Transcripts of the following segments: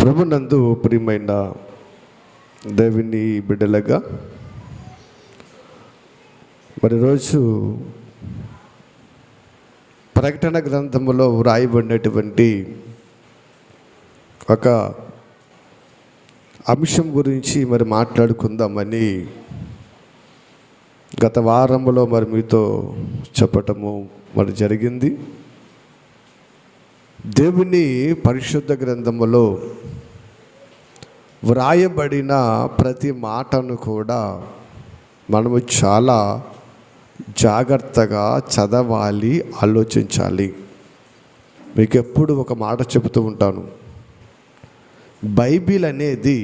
ప్రభునందు ప్రియమైన దేవుని బిడ్డలుగా మరి రోజు ప్రకటన గ్రంథములో వ్రాయబడినటువంటి ఒక అంశం గురించి మరి మాట్లాడుకుందామని గత వారంలో మరి మీతో చెప్పటము మరి జరిగింది. దేవుని పరిశుద్ధ గ్రంథములో వ్రాయబడిన ప్రతి మాటను కూడా మనము చాలా జాగ్రత్తగా చదవాలి, ఆలోచించాలి. మీకు ఎప్పుడు ఒక మాట చెబుతూ ఉంటాను, బైబిల్ అనేది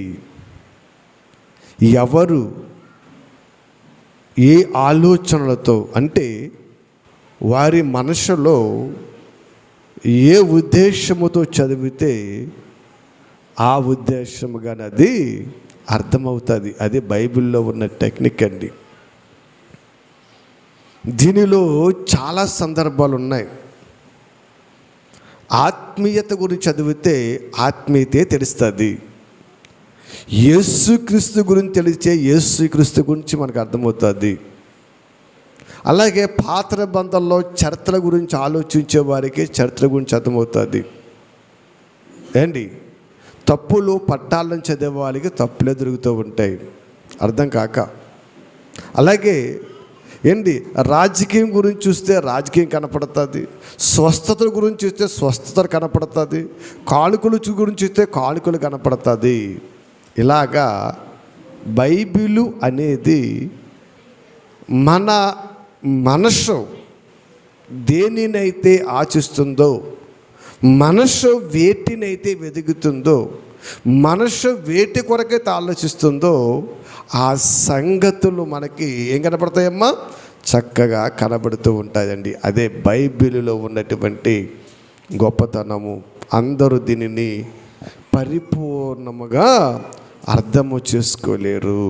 ఎవరు ఏ ఆలోచనలతో, అంటే వారి మనసులో ఏ ఉద్దేశముతో చదివితే ఆ ఉద్దేశముగానే అది అర్థమవుతుంది. అది బైబిల్లో ఉన్న టెక్నిక్ అండి. దీనిలో చాలా సందర్భాలు ఉన్నాయి. ఆత్మీయత గురించి చదివితే ఆత్మీయతే తెలుస్తుంది. యేసుక్రీస్తు గురించి తెలిసే యేసుక్రీస్తు గురించి మనకు అర్థమవుతుంది. అలాగే పాత బంధాల్లో చరిత్ర గురించి ఆలోచించే వారికి చరిత్ర గురించి అర్థమవుతుంది ఏంటి. తప్పులు పట్టాలను చదివే వారికి తప్పులే దొరుకుతూ ఉంటాయి అర్థం కాక. అలాగే ఏంటి, రాజకీయం గురించి చూస్తే రాజకీయం కనపడుతుంది, స్వస్థత గురించి చూస్తే స్వస్థత కనపడుతుంది, కానుకలు గురించి చూస్తే కానుకలు కనపడుతుంది. ఇలాగా బైబిలు అనేది మన మనసు దేనినైతే ఆశిస్తుందో, మనసు వేటినైతే వెతుకుతుందో, మనసు వేటి కొరకైతే ఆలోచిస్తుందో ఆ సంగతులు మనకి ఏం కనపడతాయమ్మా, చక్కగా కనబడుతూ ఉంటాయండి. అదే బైబిలులో ఉన్నటువంటి గొప్పతనము. అందరూ దీనిని పరిపూర్ణముగా అర్థము చేసుకోలేరు.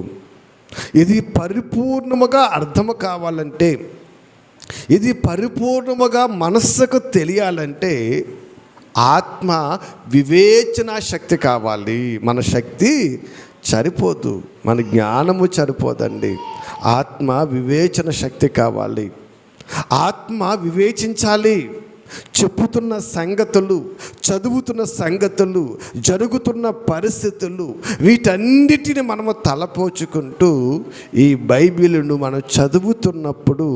ఇది పరిపూర్ణముగా అర్థము కావాలంటే, ఇది పరిపూర్ణముగా మనస్సుకు తెలియాలంటే ఆత్మ వివేచన శక్తి కావాలి. మన శక్తి సరిపోదు, మన జ్ఞానము సరిపోదండి. ఆత్మ వివేచన శక్తి కావాలి. ఆత్మ వివేచించాలి. చెప్పుతున్న సంగతులు, చదువుతున్న సంగతులు, జరుగుతున్న పరిస్థితులు, వీటన్నిటిని మనము తలపోచుకుంటూ ఈ బైబిలును మనం చదువుతున్నప్పుడు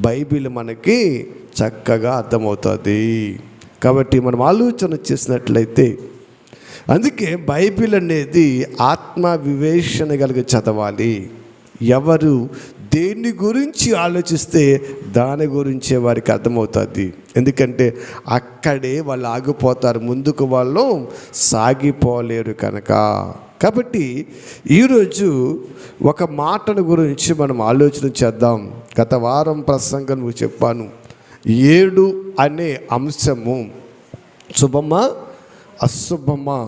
బైబిల్ మనకి చక్కగా అర్థమవుతుంది. కాబట్టి మనం ఆలోచన చేసినట్లయితే, అందుకే బైబిల్ అనేది ఆత్మ వివేచన కలిగి చదవాలి. ఎవరు దేని గురించి ఆలోచిస్తే దాని గురించే వారికి అర్థమవుతుంది. ఎందుకంటే అక్కడే వాళ్ళు ఆగిపోతారు, ముందుకు వాళ్ళు సాగిపోలేరు కనుక. కాబట్టి ఈరోజు ఒక మాటను గురించి మనం ఆలోచన చేద్దాం. గత వారం ప్రసంగం చెప్పాను, 7 అనే అంశము శుభమా అశుభమా,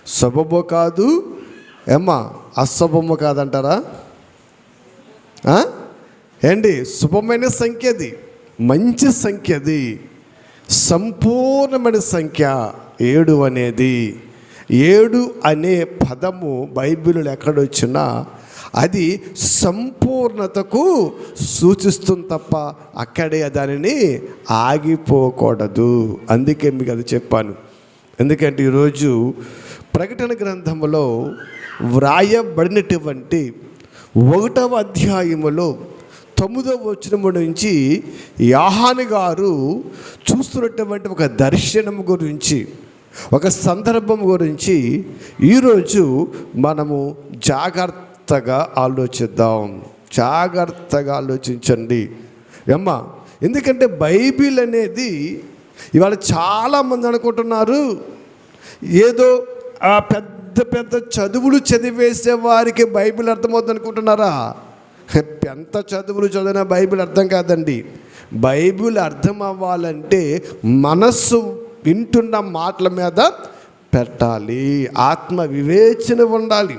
శుభము కాదు ఏమ్మా, అశుభము కాదంటారా ఏంటి? శుభమైన సంఖ్య అది, మంచి సంఖ్య అది, సంపూర్ణమైన సంఖ్య 7 అనేది. 7 అనే పదము బైబిల్లో ఎక్కడొచ్చినా అది సంపూర్ణతకు సూచిస్తుంది తప్ప అక్కడే దానిని ఆగిపోకూడదు. అందుకే మీకు అది చెప్పాను. ఎందుకంటే ఈరోజు ప్రకటన గ్రంథంలో వ్రాయబడినటువంటి 1వ అధ్యాయములో 9వ వచనము నుంచి యోహాను గారు చూస్తున్నటువంటి ఒక దర్శనం గురించి, ఒక సందర్భం గురించి ఈరోజు మనము జాగ్రత్తగా ఆలోచిద్దాం. జాగ్రత్తగా ఆలోచించండి అమ్మా. ఎందుకంటే బైబిల్ అనేది ఇవాళ చాలామంది అనుకుంటున్నారు ఏదో ఆ పెద్ద పెద్ద చదువులు చదివేసే వారికి బైబిల్ అర్థమవుతుంది అనుకుంటున్నారా? ఎంత చదువులు చదివినా బైబిల్ అర్థం కాదండి. బైబిల్ అర్థం అవ్వాలంటే మనస్సు వింటున్న మాటల మీద పెట్టాలి, ఆత్మ వివేచన ఉండాలి.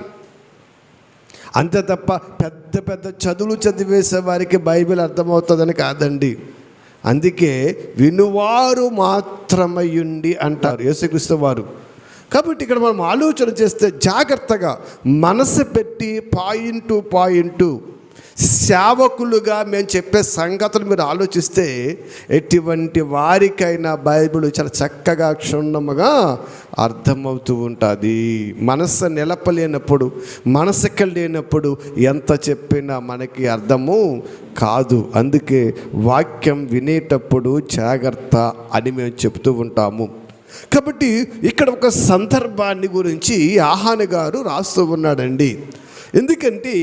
అంతే తప్ప పెద్ద పెద్ద చదువులు చదివేసే వారికి బైబిల్ అర్థమవుతుందని కాదండి. అందుకే వినువారు మాత్రమయ్యుండి అంటారు యేసుక్రీస్తు వారు. కాబట్టి ఇక్కడ మనం ఆలోచన చేస్తే జాగ్రత్తగా మనసు పెట్టి పాయింట్ సేవకులుగా మేము చెప్పే సంగతులు మీరు ఆలోచిస్తే ఎటువంటి వారికైనా బైబిల్ చాలా చక్కగా క్షుణ్ణముగా అర్థమవుతూ ఉంటుంది. మనసు నిలపలేనప్పుడు, మనసుకి లేనప్పుడు ఎంత చెప్పినా మనకి అర్థము కాదు. అందుకే వాక్యం వినేటప్పుడు జాగ్రత్త అని మేము చెప్తూ ఉంటాము. కాబట్టి ఇక్కడ ఒక సందర్భాన్ని గురించి యోహాను గారు రాస్తూ ఉన్నాడండి. ఎందుకంటే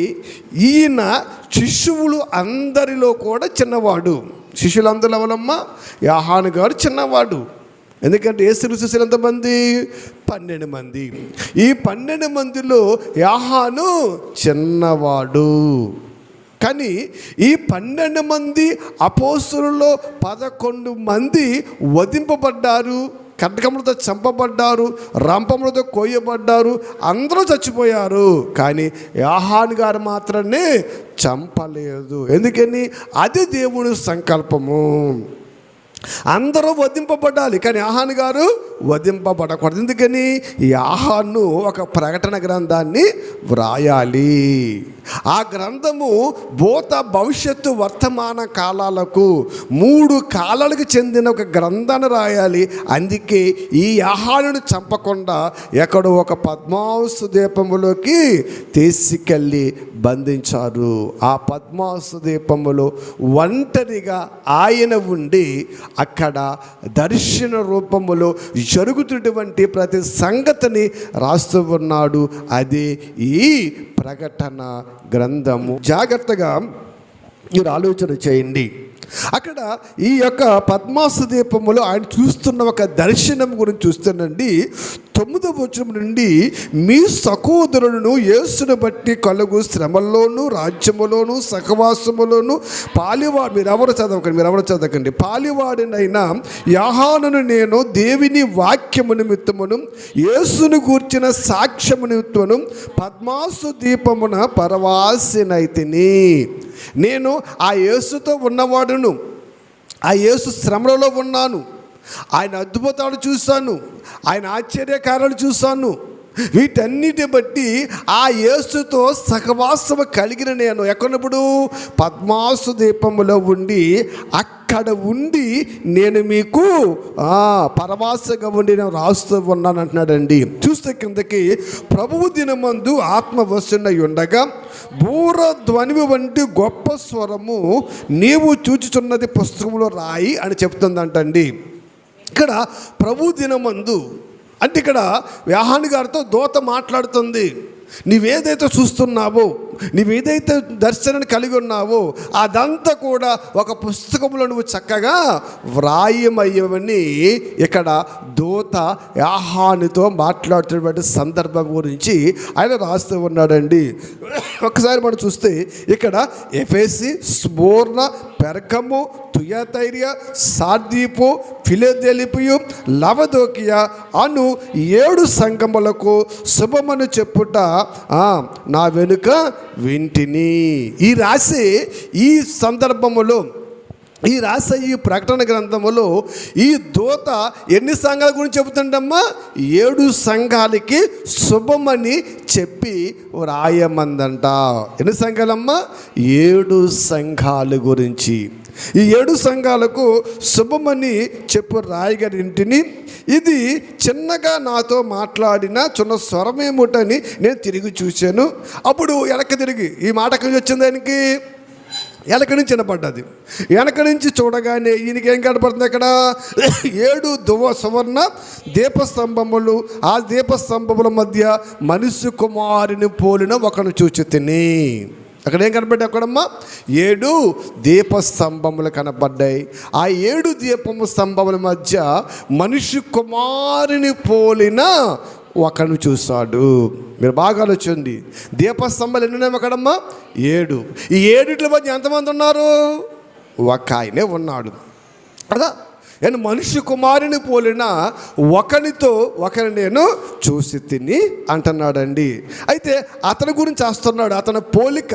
ఈయన శిష్యులు అందరిలో కూడా చిన్నవాడు. శిష్యులందరూ ఎవరమ్మా? యోహాను గారు చిన్నవాడు. ఎందుకంటే యేసు శిష్యులు ఎంతమంది? 12 మంది. ఈ 12 మందిలో యోహాను చిన్నవాడు. కానీ ఈ 12 మంది అపోస్తలుల్లో 11 మంది వధింపబడ్డారు, ఖడ్గములతో చంపబడ్డారు, రంపములతో కోయబడ్డారు, అందరూ చచ్చిపోయారు. కానీ యోహాను గారు మాత్రమే చంపలేదు. ఎందుకని? అది దేవుని సంకల్పము. అందరూ వధింపబడాలి, కానీ యోహాను గారు వధింపబడకూడదు. ఎందుకని? యోహాను ఒక ప్రకటన గ్రంథాన్ని వ్రాయాలి. ఆ గ్రంథము భూత భవిష్యత్తు వర్తమాన కాలాలకు 3 కాలాలకు చెందిన ఒక గ్రంథాన్ని రాయాలి. అందుకే ఈ యోహానును చంపకుండా ఎక్కడో ఒక పద్మాసు దీపములోకి తీసుకెళ్ళి బంధించారు. ఆ పద్మాసు దీపములో ఒంటరిగా ఆయన ఉండి అక్కడ దర్శన రూపములో జరుగుతున్నటువంటి ప్రతి సంగతిని రాస్తూ ఉన్నాడు. అది ఈ ప్రకటన గ్రంథము. జాగ్రత్తగా మీరు ఆలోచన చేయండి. అక్కడ ఈ యొక్క పద్మాసు దీపములో ఆయన చూస్తున్న ఒక దర్శనం గురించి చూస్తానండి. 9వ వచనం నుండి, మీ సహోదరులను యేసును బట్టి కలుగు శ్రమల్లోను రాజ్యములోను సహవాసములోను పాలివాడు, మీరెవరు చదవకండి, పాలివాడినైనా యోహానును నేను దేవుని వాక్యము నిమిత్తమును యేసును గూర్చిన సాక్ష్యము నిమిత్తమును పద్మాసు దీపమున పరవాసినైతిని. నేను ఆ యేసుతో ఉన్నవాడును, ఆ యేసు శ్రమలలో ఉన్నాను, ఆయన అద్భుతాలు చూశాను, ఆయన ఆశ్చర్యకారాలు చూశాను. వీటన్నిటి బట్టి ఆ యేసుతో సహవాసము కలిగిన నేను ఎక్కడప్పుడు పద్మాసు దీపములో ఉండి అక్కడ ఉండి నేను మీకు పరవాసగా ఉండి నేను రాస్తూ ఉన్నాను అంటున్నాడండి. చూస్తే కిందకి, ప్రభువు దినమందు ఆత్మ వశునై ఉండగా బూర ధ్వని వంటి గొప్ప స్వరము నీవు చూచుచున్నది పుస్తకంలో రాయి అని చెప్తుందంటండి. ఇక్కడ ప్రభు దినమందు అంటే ఇక్కడ యోహాను గారితో దూత మాట్లాడుతుంది. నీవేదైతే చూస్తున్నావో, నీవేదైతే దర్శనాన్ని కలిగి ఉన్నావో అదంతా కూడా ఒక పుస్తకంలో నువ్వు చక్కగా వ్రాయమయ్యవని ఇక్కడ దూత యోహానుతో మాట్లాడుతున్నటువంటి సందర్భం గురించి ఆయన రాస్తూ ఉన్నాడండి. ఒకసారి మనం చూస్తే ఇక్కడ ఎఫెసు, స్ముర్న, పెర్గము, తుయతైర, సార్దీపు, ఫిలదెల్ఫియు, లవదోకియా అను 7 సంఘములకు శుభమని చెప్పుట నా వెనుక వింటిని. ఈ రాసే ఈ సందర్భములో, ఈ రాసే ఈ ప్రకటన గ్రంథములో ఈ దూత ఎన్ని సంఘాల గురించి చెబుతుండమ్మా? 7 సంఘాలకి శుభమని చెప్పి రాయమందంట. ఎన్ని సంఘాలమ్మా? 7 సంఘాల గురించి. ఈ 7 సంఘాలకు శుభమని చెప్పు రాయగారింటిని. ఇది చిన్నగా నాతో మాట్లాడిన చిన్న స్వరమేముటని నేను తిరిగి చూశాను. అప్పుడు వెనక్కి తిరిగి ఈ మాట ఎక్కడి నుంచి వచ్చింది? ఆయనకి వెనక నుంచి వినపడ్డది. వెనక నుంచి చూడగానే ఈయనకి ఏం కనపడుతుంది? అక్కడ 7 సువర్ణ దీపస్తంభములు, ఆ దీపస్తంభముల మధ్య మనుష్య కుమారుని పోలిన ఒకను చూచి తిని. అక్కడ ఏం కనపడ్డాయి? అక్కడమ్మా 7 దీపస్తంభములు కనపడ్డాయి. ఆ 7 దీపము స్తంభముల మధ్య మనుష్య కుమారుని పోలిన ఒకను చూశాడు. మీరు బాగా ఆలోచించండి. దీపస్తంభాలు ఎన్ని ఉన్నాయి అక్కడమ్మా? 7. ఈ 7 మధ్య ఎంతమంది ఉన్నారు? ఒక ఆయనే ఉన్నాడు కదా. నేను మనుష్య కుమారుని పోలిన ఒకనితో ఒకరిని నేను చూసి తిని అంటున్నాడండి. అయితే అతని గురించి వస్తున్నాడు. అతని పోలిక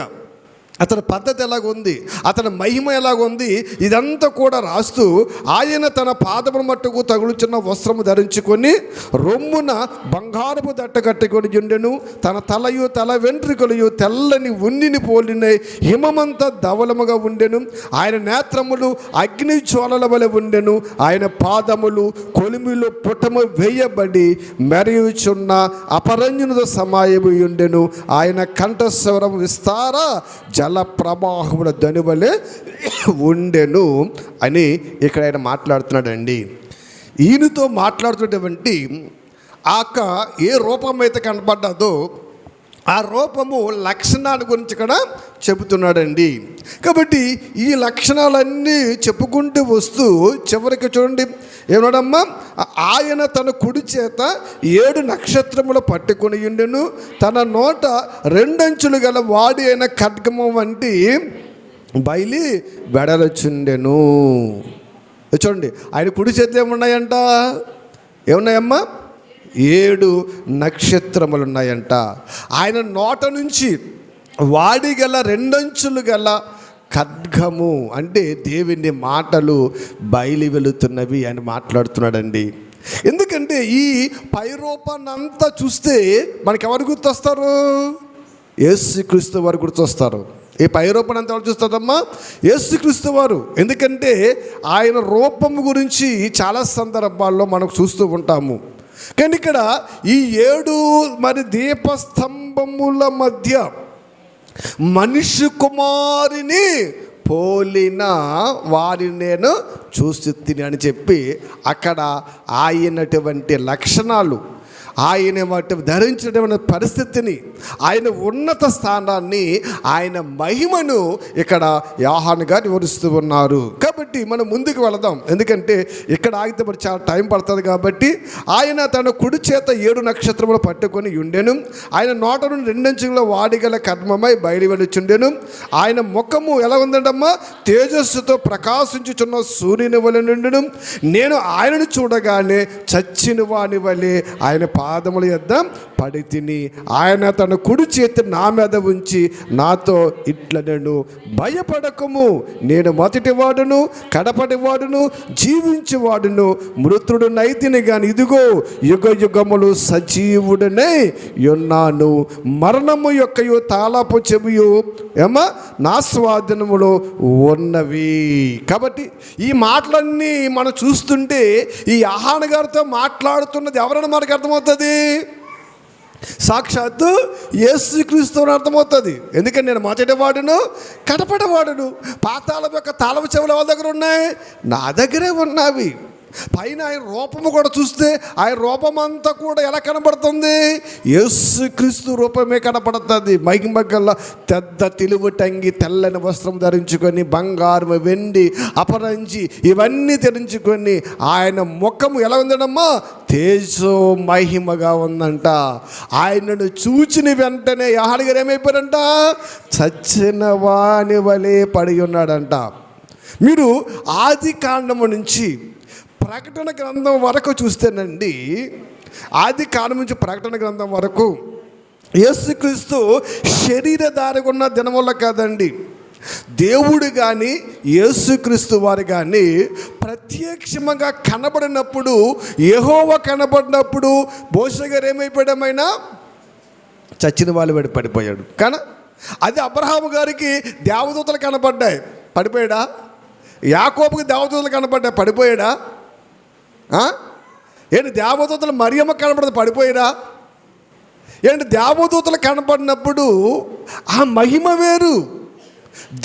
అతని పద్ధతి ఎలాగుంది, అతని మహిమ ఎలాగుంది, ఇదంతా కూడా రాస్తూ ఆయన తన పాదముల మట్టుకు తగులుచున్న వస్త్రము ధరించుకొని రొమ్మున బంగారపు దట్ట కట్టుకొని ఉండెను. తన తలయు తల వెంట్రుకలు తెల్లని ఉన్నిని పోలిన హిమమంతా ధవలముగా ఉండెను. ఆయన నేత్రములు అగ్ని జ్వాలల వలె ఉండెను. ఆయన పాదములు కొలిమిలో పుటము వేయబడి మెరయుచున్న అపరంజునుద సమాయము ఉండెను. ఆయన కంఠస్వరం విస్తార జల ప్రవాహముల ధనువలే ఉండెను అని ఇక్కడ ఆయన మాట్లాడుతున్నాడండి. ఈయనతో మాట్లాడుతున్నటువంటి ఆక ఏ రూపం అయితే కనపడ్డదో ఆ రూపము లక్షణాల గురించి కూడా చెబుతున్నాడండి. కాబట్టి ఈ లక్షణాలన్నీ చెప్పుకుంటూ వస్తూ చివరికి చూడండి ఏమన్నాడమ్మా, ఆయన తన కుడి చేత 7 నక్షత్రములు పట్టుకొని ఉండెను. తన నోట 2 అంచులు గల వాడి అయిన ఖడ్గము వంటి బయలు వెడలచుండెను. చూడండి ఆయన కుడి చేతులు ఏమున్నాయంట, ఏమున్నాయమ్మా, 7 నక్షత్రములు ఉన్నాయంట. ఆయన నోట నుంచి వాడి గల 2 అంచులు గల ఖడ్గము అంటే దేవుని మాటలు బయలు వెళుతున్నవి అని మాట్లాడుతున్నాడండి. ఎందుకంటే ఈ పైరూపాన్ని అంతా చూస్తే మనకి ఎవరు గుర్తొస్తారు? యేసుక్రీస్తు వారు గుర్తొస్తారు. ఈ పైరూపాన్ని అంతా ఎవరు చూస్తారమ్మా? యేసుక్రీస్తు వారు. ఎందుకంటే ఆయన రూపము గురించి చాలా సందర్భాల్లో మనం చూస్తూ ఉంటాము. కానీ ఇక్కడ ఈ 7 మరి దీపస్తంభముల మధ్య మనిషి కుమారుని పోలిన వారిని నేను చూసి అని చెప్పి అక్కడ ఆయనటువంటి లక్షణాలు, ఆయన వాటి ధరించడం పరిస్థితిని, ఆయన ఉన్నత స్థానాన్ని, ఆయన మహిమను ఇక్కడ యోహాను గారు వివరిస్తూ ఉన్నారు. కాబట్టి మనం ముందుకు వెళదాం. ఎందుకంటే ఇక్కడ ఆగితే మరి చాలా టైం పడుతుంది. కాబట్టి ఆయన తన కుడి చేత 7 నక్షత్రములు పట్టుకొని ఉండెను. ఆయన నోట నుండి 2 అంచుల వాడిగల కర్మమై బయలు వెలుచుండెను. ఆయన ముఖము ఎలా ఉందంటమ్మా, తేజస్సుతో ప్రకాశించుచున్న సూర్యుని వలె నుండెను. నేను ఆయనను చూడగానే చచ్చిన వాని వలె ఆయన పాదముల యొద్ద పడి తిని, ఆయన తన కుడి చేతి నా మీద ఉంచి నాతో ఇట్లా, నేను భయపడకము, నేను మొదటి వాడును కడపటి వాడును జీవించేవాడును, మృతుడు నైతిని గాని ఇదిగో యుగ యుగములు సజీవుడనే ఉన్నాను. మరణము యొక్క తాళపు చెవియు నా స్వాధీనములో ఉన్నవి. కాబట్టి ఈ మాటలన్నీ మనం చూస్తుంటే ఈ యోహాను గారితో మాట్లాడుతున్నది ఎవరని మనకు అర్థమవుతుంది? సాక్షాత్తు యేసుక్రీస్తు అని అర్థమవుతుంది. ఎందుకంటే నేను మొదటి వాడును కడపటి వాడును. పాతాళం యొక్క తాళపు చెవులు ఎవరి దగ్గర ఉన్నాయి? నా దగ్గరే ఉన్నవి. పైన ఆయన రూపము కూడా చూస్తే ఆయన రూపం అంతా కూడా ఎలా కనబడుతుంది? యేసుక్రీస్తు రూపమే కనబడుతుంది. మహిమ గల పెద్ద తెలుగు టంగి తెల్లని వస్త్రం ధరించుకొని బంగారం వెండి అపరంజి ఇవన్నీ ధరించుకొని ఆయన ముఖము ఎలా ఉందమ్మా, తేజో మహిమగా ఉందంట. ఆయనను చూచిన వెంటనే యోహాను గారు ఏమైపోయాడంట, చచ్చిన వాని వలె పడి ఉన్నాడంట. మీరు ఆది కాండము నుంచి ప్రకటన గ్రంథం వరకు చూస్తేనండి, ఆది కాండం నుంచి ప్రకటన గ్రంథం వరకు యేసుక్రీస్తు శరీరధారిగా ఉన్న దినముల కాదండి. దేవుడు కానీ యేసుక్రీస్తు వారు కానీ ప్రత్యక్షంగా కనబడినప్పుడు, యెహోవా కనబడినప్పుడు మోషే గారు ఏమైపోయాడమైనా చచ్చిన వాళ్ళు వాడు పడిపోయాడు. కానీ అది అబ్రహాము గారికి దేవదూతలు కనబడ్డాయి, పడిపోయాడా? యాకోబుకి దేవదూతలు కనబడ్డాయి, పడిపోయాడా? ఏంటి దేవదూతలు మరియమ్మ కనబడదు, పడిపోయాడా? ఏంటి దేవదూతలు కనబడినప్పుడు ఆ మహిమ వేరు,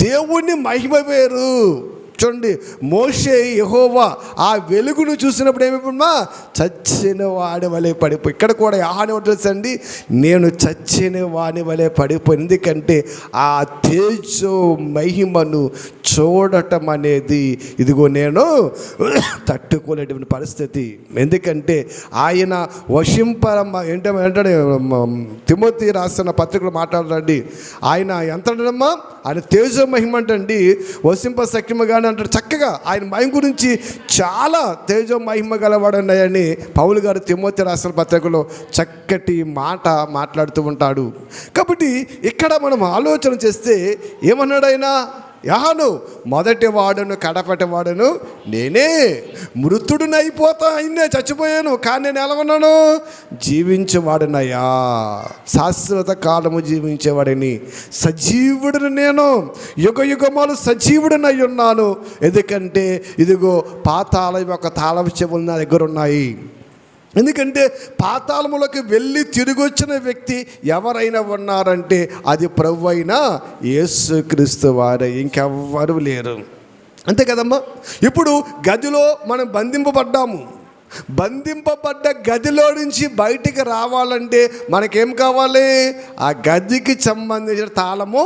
దేవుని మహిమ వేరు. చూడండి, మోషే యెహోవా ఆ వెలుగును చూసినప్పుడు ఏమైపోయినా చచ్చిన వాడి వలె పడిపోయి. ఇక్కడ కూడా యోహాను తెలుసండి, నేను చచ్చిన వాని వలె పడిపోయి. ఎందుకంటే ఆ తేజో మహిమను చూడటం అనేది ఇదిగో నేను తట్టుకోలేటువంటి పరిస్థితి. ఎందుకంటే ఆయన ఏంటంటే తిమోతి రాసిన పత్రికలు మాట్లాడాలండి, ఆయన ఎంత అంటమ్మా, ఆయన తేజో మహిమ అంటండి వసింప సఖ్యము కానీ అంటాడు. చక్కగా ఆయన మహిమ గురించి చాలా తేజో మహిమ గలవాడున్నాయని పౌలు గారు తిమోతి రాసిన పత్రికలో చక్కటి మాట మాట్లాడుతూ ఉంటాడు. కాబట్టి ఇక్కడ మనం ఆలోచన చేస్తే ఏమన్నాడైనా, యాను మొదటి వాడును కడపటి వాడును నేనే, మృతుడిని అయిపోతా అయినే చచ్చిపోయాను, కానీ నేను ఎలా ఉన్నాను, జీవించేవాడునయ్యా, శాశ్వత కాలము జీవించేవాడిని, సజీవుడిని నేను, యుగ యుగములు సజీవుడినై ఉన్నాను. ఎందుకంటే ఇదిగో పాతాళం యొక్క తాళం చెవులు నా దగ్గర ఉన్నాయి. ఎందుకంటే పాతాళములోకి వెళ్ళి తిరిగి వచ్చిన వ్యక్తి ఎవరైనా ఉన్నారంటే అది ప్రభు అయిన యేసుక్రీస్తు వారే, ఇంకెవ్వరూ లేరు. అంతే కదమ్మా. ఇప్పుడు గదిలో మనం బంధింపబడ్డాము. బంధింపబడ్డ గదిలో నుంచి బయటికి రావాలంటే మనకేం కావాలి, ఆ గదికి సంబంధించిన తాళము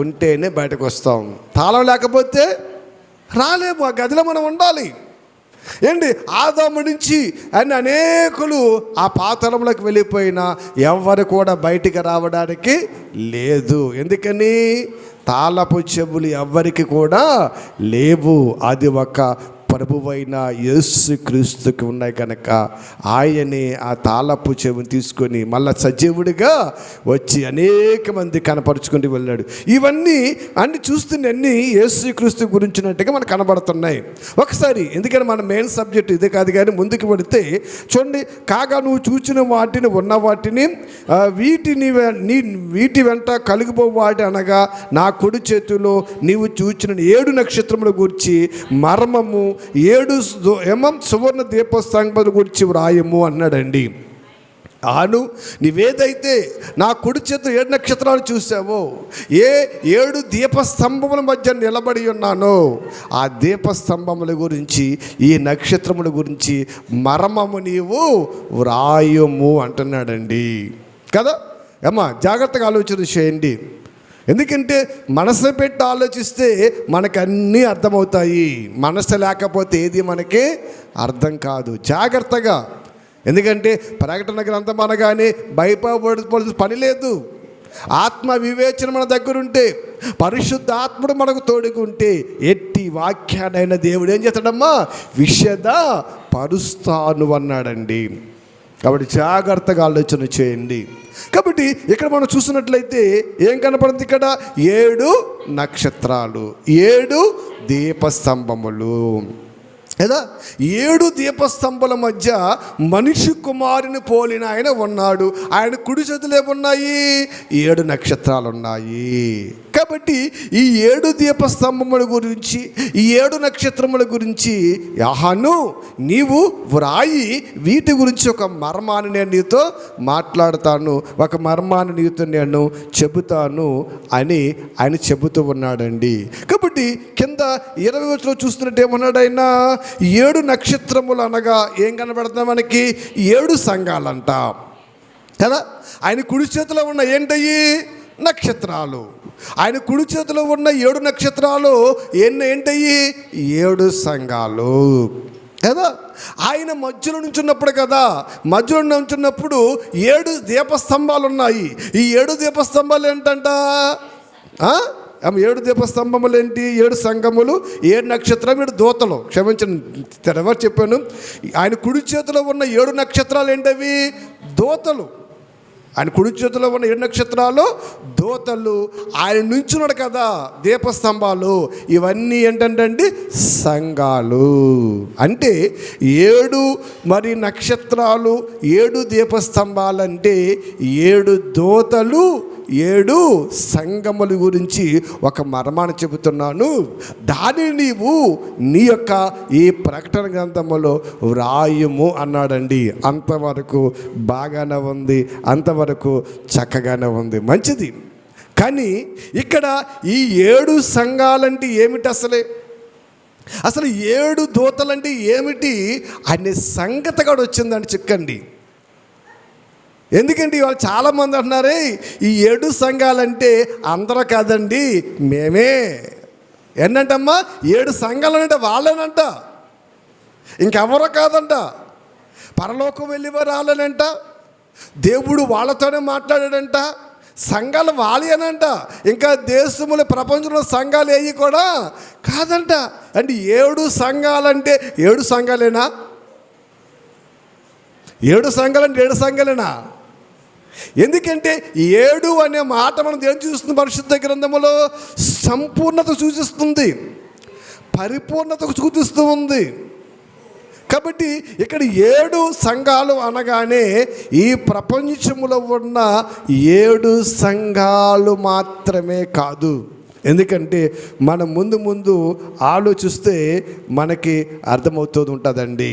ఉంటేనే బయటకు వస్తాం. తాళం లేకపోతే రాలేము. ఆ గదిలో మనం ఉండాలి. ఏంటి, ఆదాము నుంచి అని అనేకులు ఆ పాతాళంలోకి వెళ్ళిపోయినా ఎవరు కూడా బయటికి రావడానికి లేదు. ఎందుకని, తాళపు చెవులు ఎవ్వరికి కూడా లేవు. అది ఒక ప్రభువైన యేసుక్రీస్తుకి ఉన్నాయి కనుక ఆయనే ఆ తాళపు చెవిని తీసుకొని మళ్ళా సజీవుడిగా వచ్చి అనేక మంది కనపరుచుకుంటూ వెళ్ళాడు. ఇవన్నీ అన్ని చూస్తున్నన్నీ యేసుక్రీస్తు గురించినట్టుగా మనకు కనబడుతున్నాయి. ఒకసారి ఎందుకంటే మన మెయిన్ సబ్జెక్ట్ ఇది కాదు, కానీ ముందుకు పడితే చూడండి, కాగా నువ్వు చూచిన వాటిని ఉన్న వాటిని వీటి వెంట కలిగిపో వాటి అనగా నా కుడి చేతిలో నీవు చూచిన 7 నక్షత్రముల గురించి మర్మము 7 సువర్ణ దీపస్తంభముల గురించి వ్రాయము అన్నాడండి. ఆను నీవేదైతే నా కుడి చేతిలో 7 నక్షత్రాలు చూసావో, 7 దీపస్తంభముల మధ్య నిలబడి ఉన్నానో ఆ దీపస్తంభముల గురించి, ఈ నక్షత్రముల గురించి మర్మము నీవు వ్రాయము అంటున్నాడండి కదా. అమ్మా జాగ్రత్తగా ఆలోచన చేయండి. ఎందుకంటే మనసు పెట్టి ఆలోచిస్తే మనకు అన్నీ అర్థమవుతాయి. మనసు లేకపోతే ఏది మనకి అర్థం కాదు. జాగ్రత్తగా, ఎందుకంటే ప్రకటన గ్రంథం అనగానే భయపడాల్సిన పని లేదు. ఆత్మ వివేచన మన దగ్గర ఉంటే, పరిశుద్ధ ఆత్ముడు మనకు తోడుకుంటే ఎట్టి వాక్యానైనా దేవుడు ఏం చేస్తాడమ్మా, విషద పరుస్తాను అన్నాడండి. కాబట్టి జాగ్రత్తగా ఆలోచన చేయండి. కాబట్టి ఇక్కడ మనం చూసినట్లయితే ఏం కనపడుతుంది, ఇక్కడ 7 నక్షత్రాలు, 7 దీపస్తంభములు కదా. 7 దీపస్తంభాల మధ్య మనిషి కుమారుని పోలిన ఆయన ఉన్నాడు. ఆయన కుడి చేతులు ఏమున్నాయి, 7 నక్షత్రాలు ఉన్నాయి. కాబట్టి ఈ 7 దీపస్తంభముల గురించి, ఈ 7 నక్షత్రముల గురించి యాహాను నీవు వ్రాయి, వీటి గురించి ఒక మర్మాన్ని నేను నీతో మాట్లాడతాను, ఒక మర్మాన్ని నీతో నేను చెబుతాను అని ఆయన చెబుతూ ఉన్నాడండి. కాబట్టి కింద 20 వచనంలో చూస్తున్నట్టు ఏమన్నాడు ఆయన, 7 నక్షత్రములు అనగా ఏం కనబడుతుంది మనకి, 7 సంఘాలంట కదా. ఆయన కుడి చేతిలో ఉన్న ఏంటయ్యి, నక్షత్రాలు. ఆయన కుడి చేతిలో ఉన్న 7 నక్షత్రాలు ఏంటయ్యి, 7 సంఘాలు కదా. ఆయన మధ్యలో నుంచున్నప్పుడు కదా, మధ్యలో నుంచున్నప్పుడు 7 దీపస్తంభాలు ఉన్నాయి. ఈ 7 దీపస్తంభాలు ఏంటంట, 7 దీపస్తంభములు ఏంటి, 7 సంఘములు, 7 నక్షత్రం, 7 దూతలు. క్షమించండి, ఎవరు చెప్పాను. ఆయన కుడి చేతిలో ఉన్న 7 నక్షత్రాలు ఏంటవి, దూతలు. ఆయన కుడి చేతిలో ఉన్న 7 నక్షత్రాలు దూతలు. ఆయన నుంచున్నాడు కదా దీపస్తంభాలు, ఇవన్నీ ఏంటంటే సంఘాలు. అంటే 7 మరి నక్షత్రాలు, 7 దీపస్తంభాలు అంటే 7 దూతలు, 7 సంఘముల గురించి ఒక మర్మాన్ని చెబుతున్నాను. దానిని నీవు నీ యొక్క ఈ ప్రకటన గ్రంథములో వ్రాయము అన్నాడండి. అంతవరకు బాగానే ఉంది, అంతవరకు చక్కగానే ఉంది, మంచిది. కానీ ఇక్కడ ఈ 7 సంఘాలంటే ఏమిటి, అసలు 7 దూతలంటే ఏమిటి అనే సంగతి కూడా వచ్చిందండి. చిక్కండి. ఎందుకంటే ఇవాళ చాలామంది అంటున్నారే ఈ 7 సంఘాలంటే అందరూ కాదండి, మేమే. ఏంటంటమ్మా, 7 సంఘాలంటే వాళ్ళేనంట, ఇంకెవరో కాదంట. పరలోకం వెళ్ళివారు వాళ్ళనంట, దేవుడు వాళ్ళతోనే మాట్లాడాడంట, సంఘాలు వాళ్ళేనంట, ఇంకా దేశములు ప్రపంచంలో సంఘాలు ఏవి కూడా కాదంట. అంటే 7 సంఘాలంటే 7 సంఘాలేనా? 7 సంఘాలంటే 7 సంఘాలేనా? ఎందుకంటే 7 అనే మాట మనం ఏం చూస్తుంది? పరిశుద్ధ గ్రంథములో సంపూర్ణత సూచిస్తుంది, పరిపూర్ణతకు సూచిస్తూ ఉంది. కాబట్టి ఇక్కడ 7 సంఘాలు అనగానే ఈ ప్రపంచంలో ఉన్న 7 సంఘాలు మాత్రమే కాదు. ఎందుకంటే మనం ముందు ఆలోచిస్తే మనకి అర్థమవుతూ ఉంటుందండి.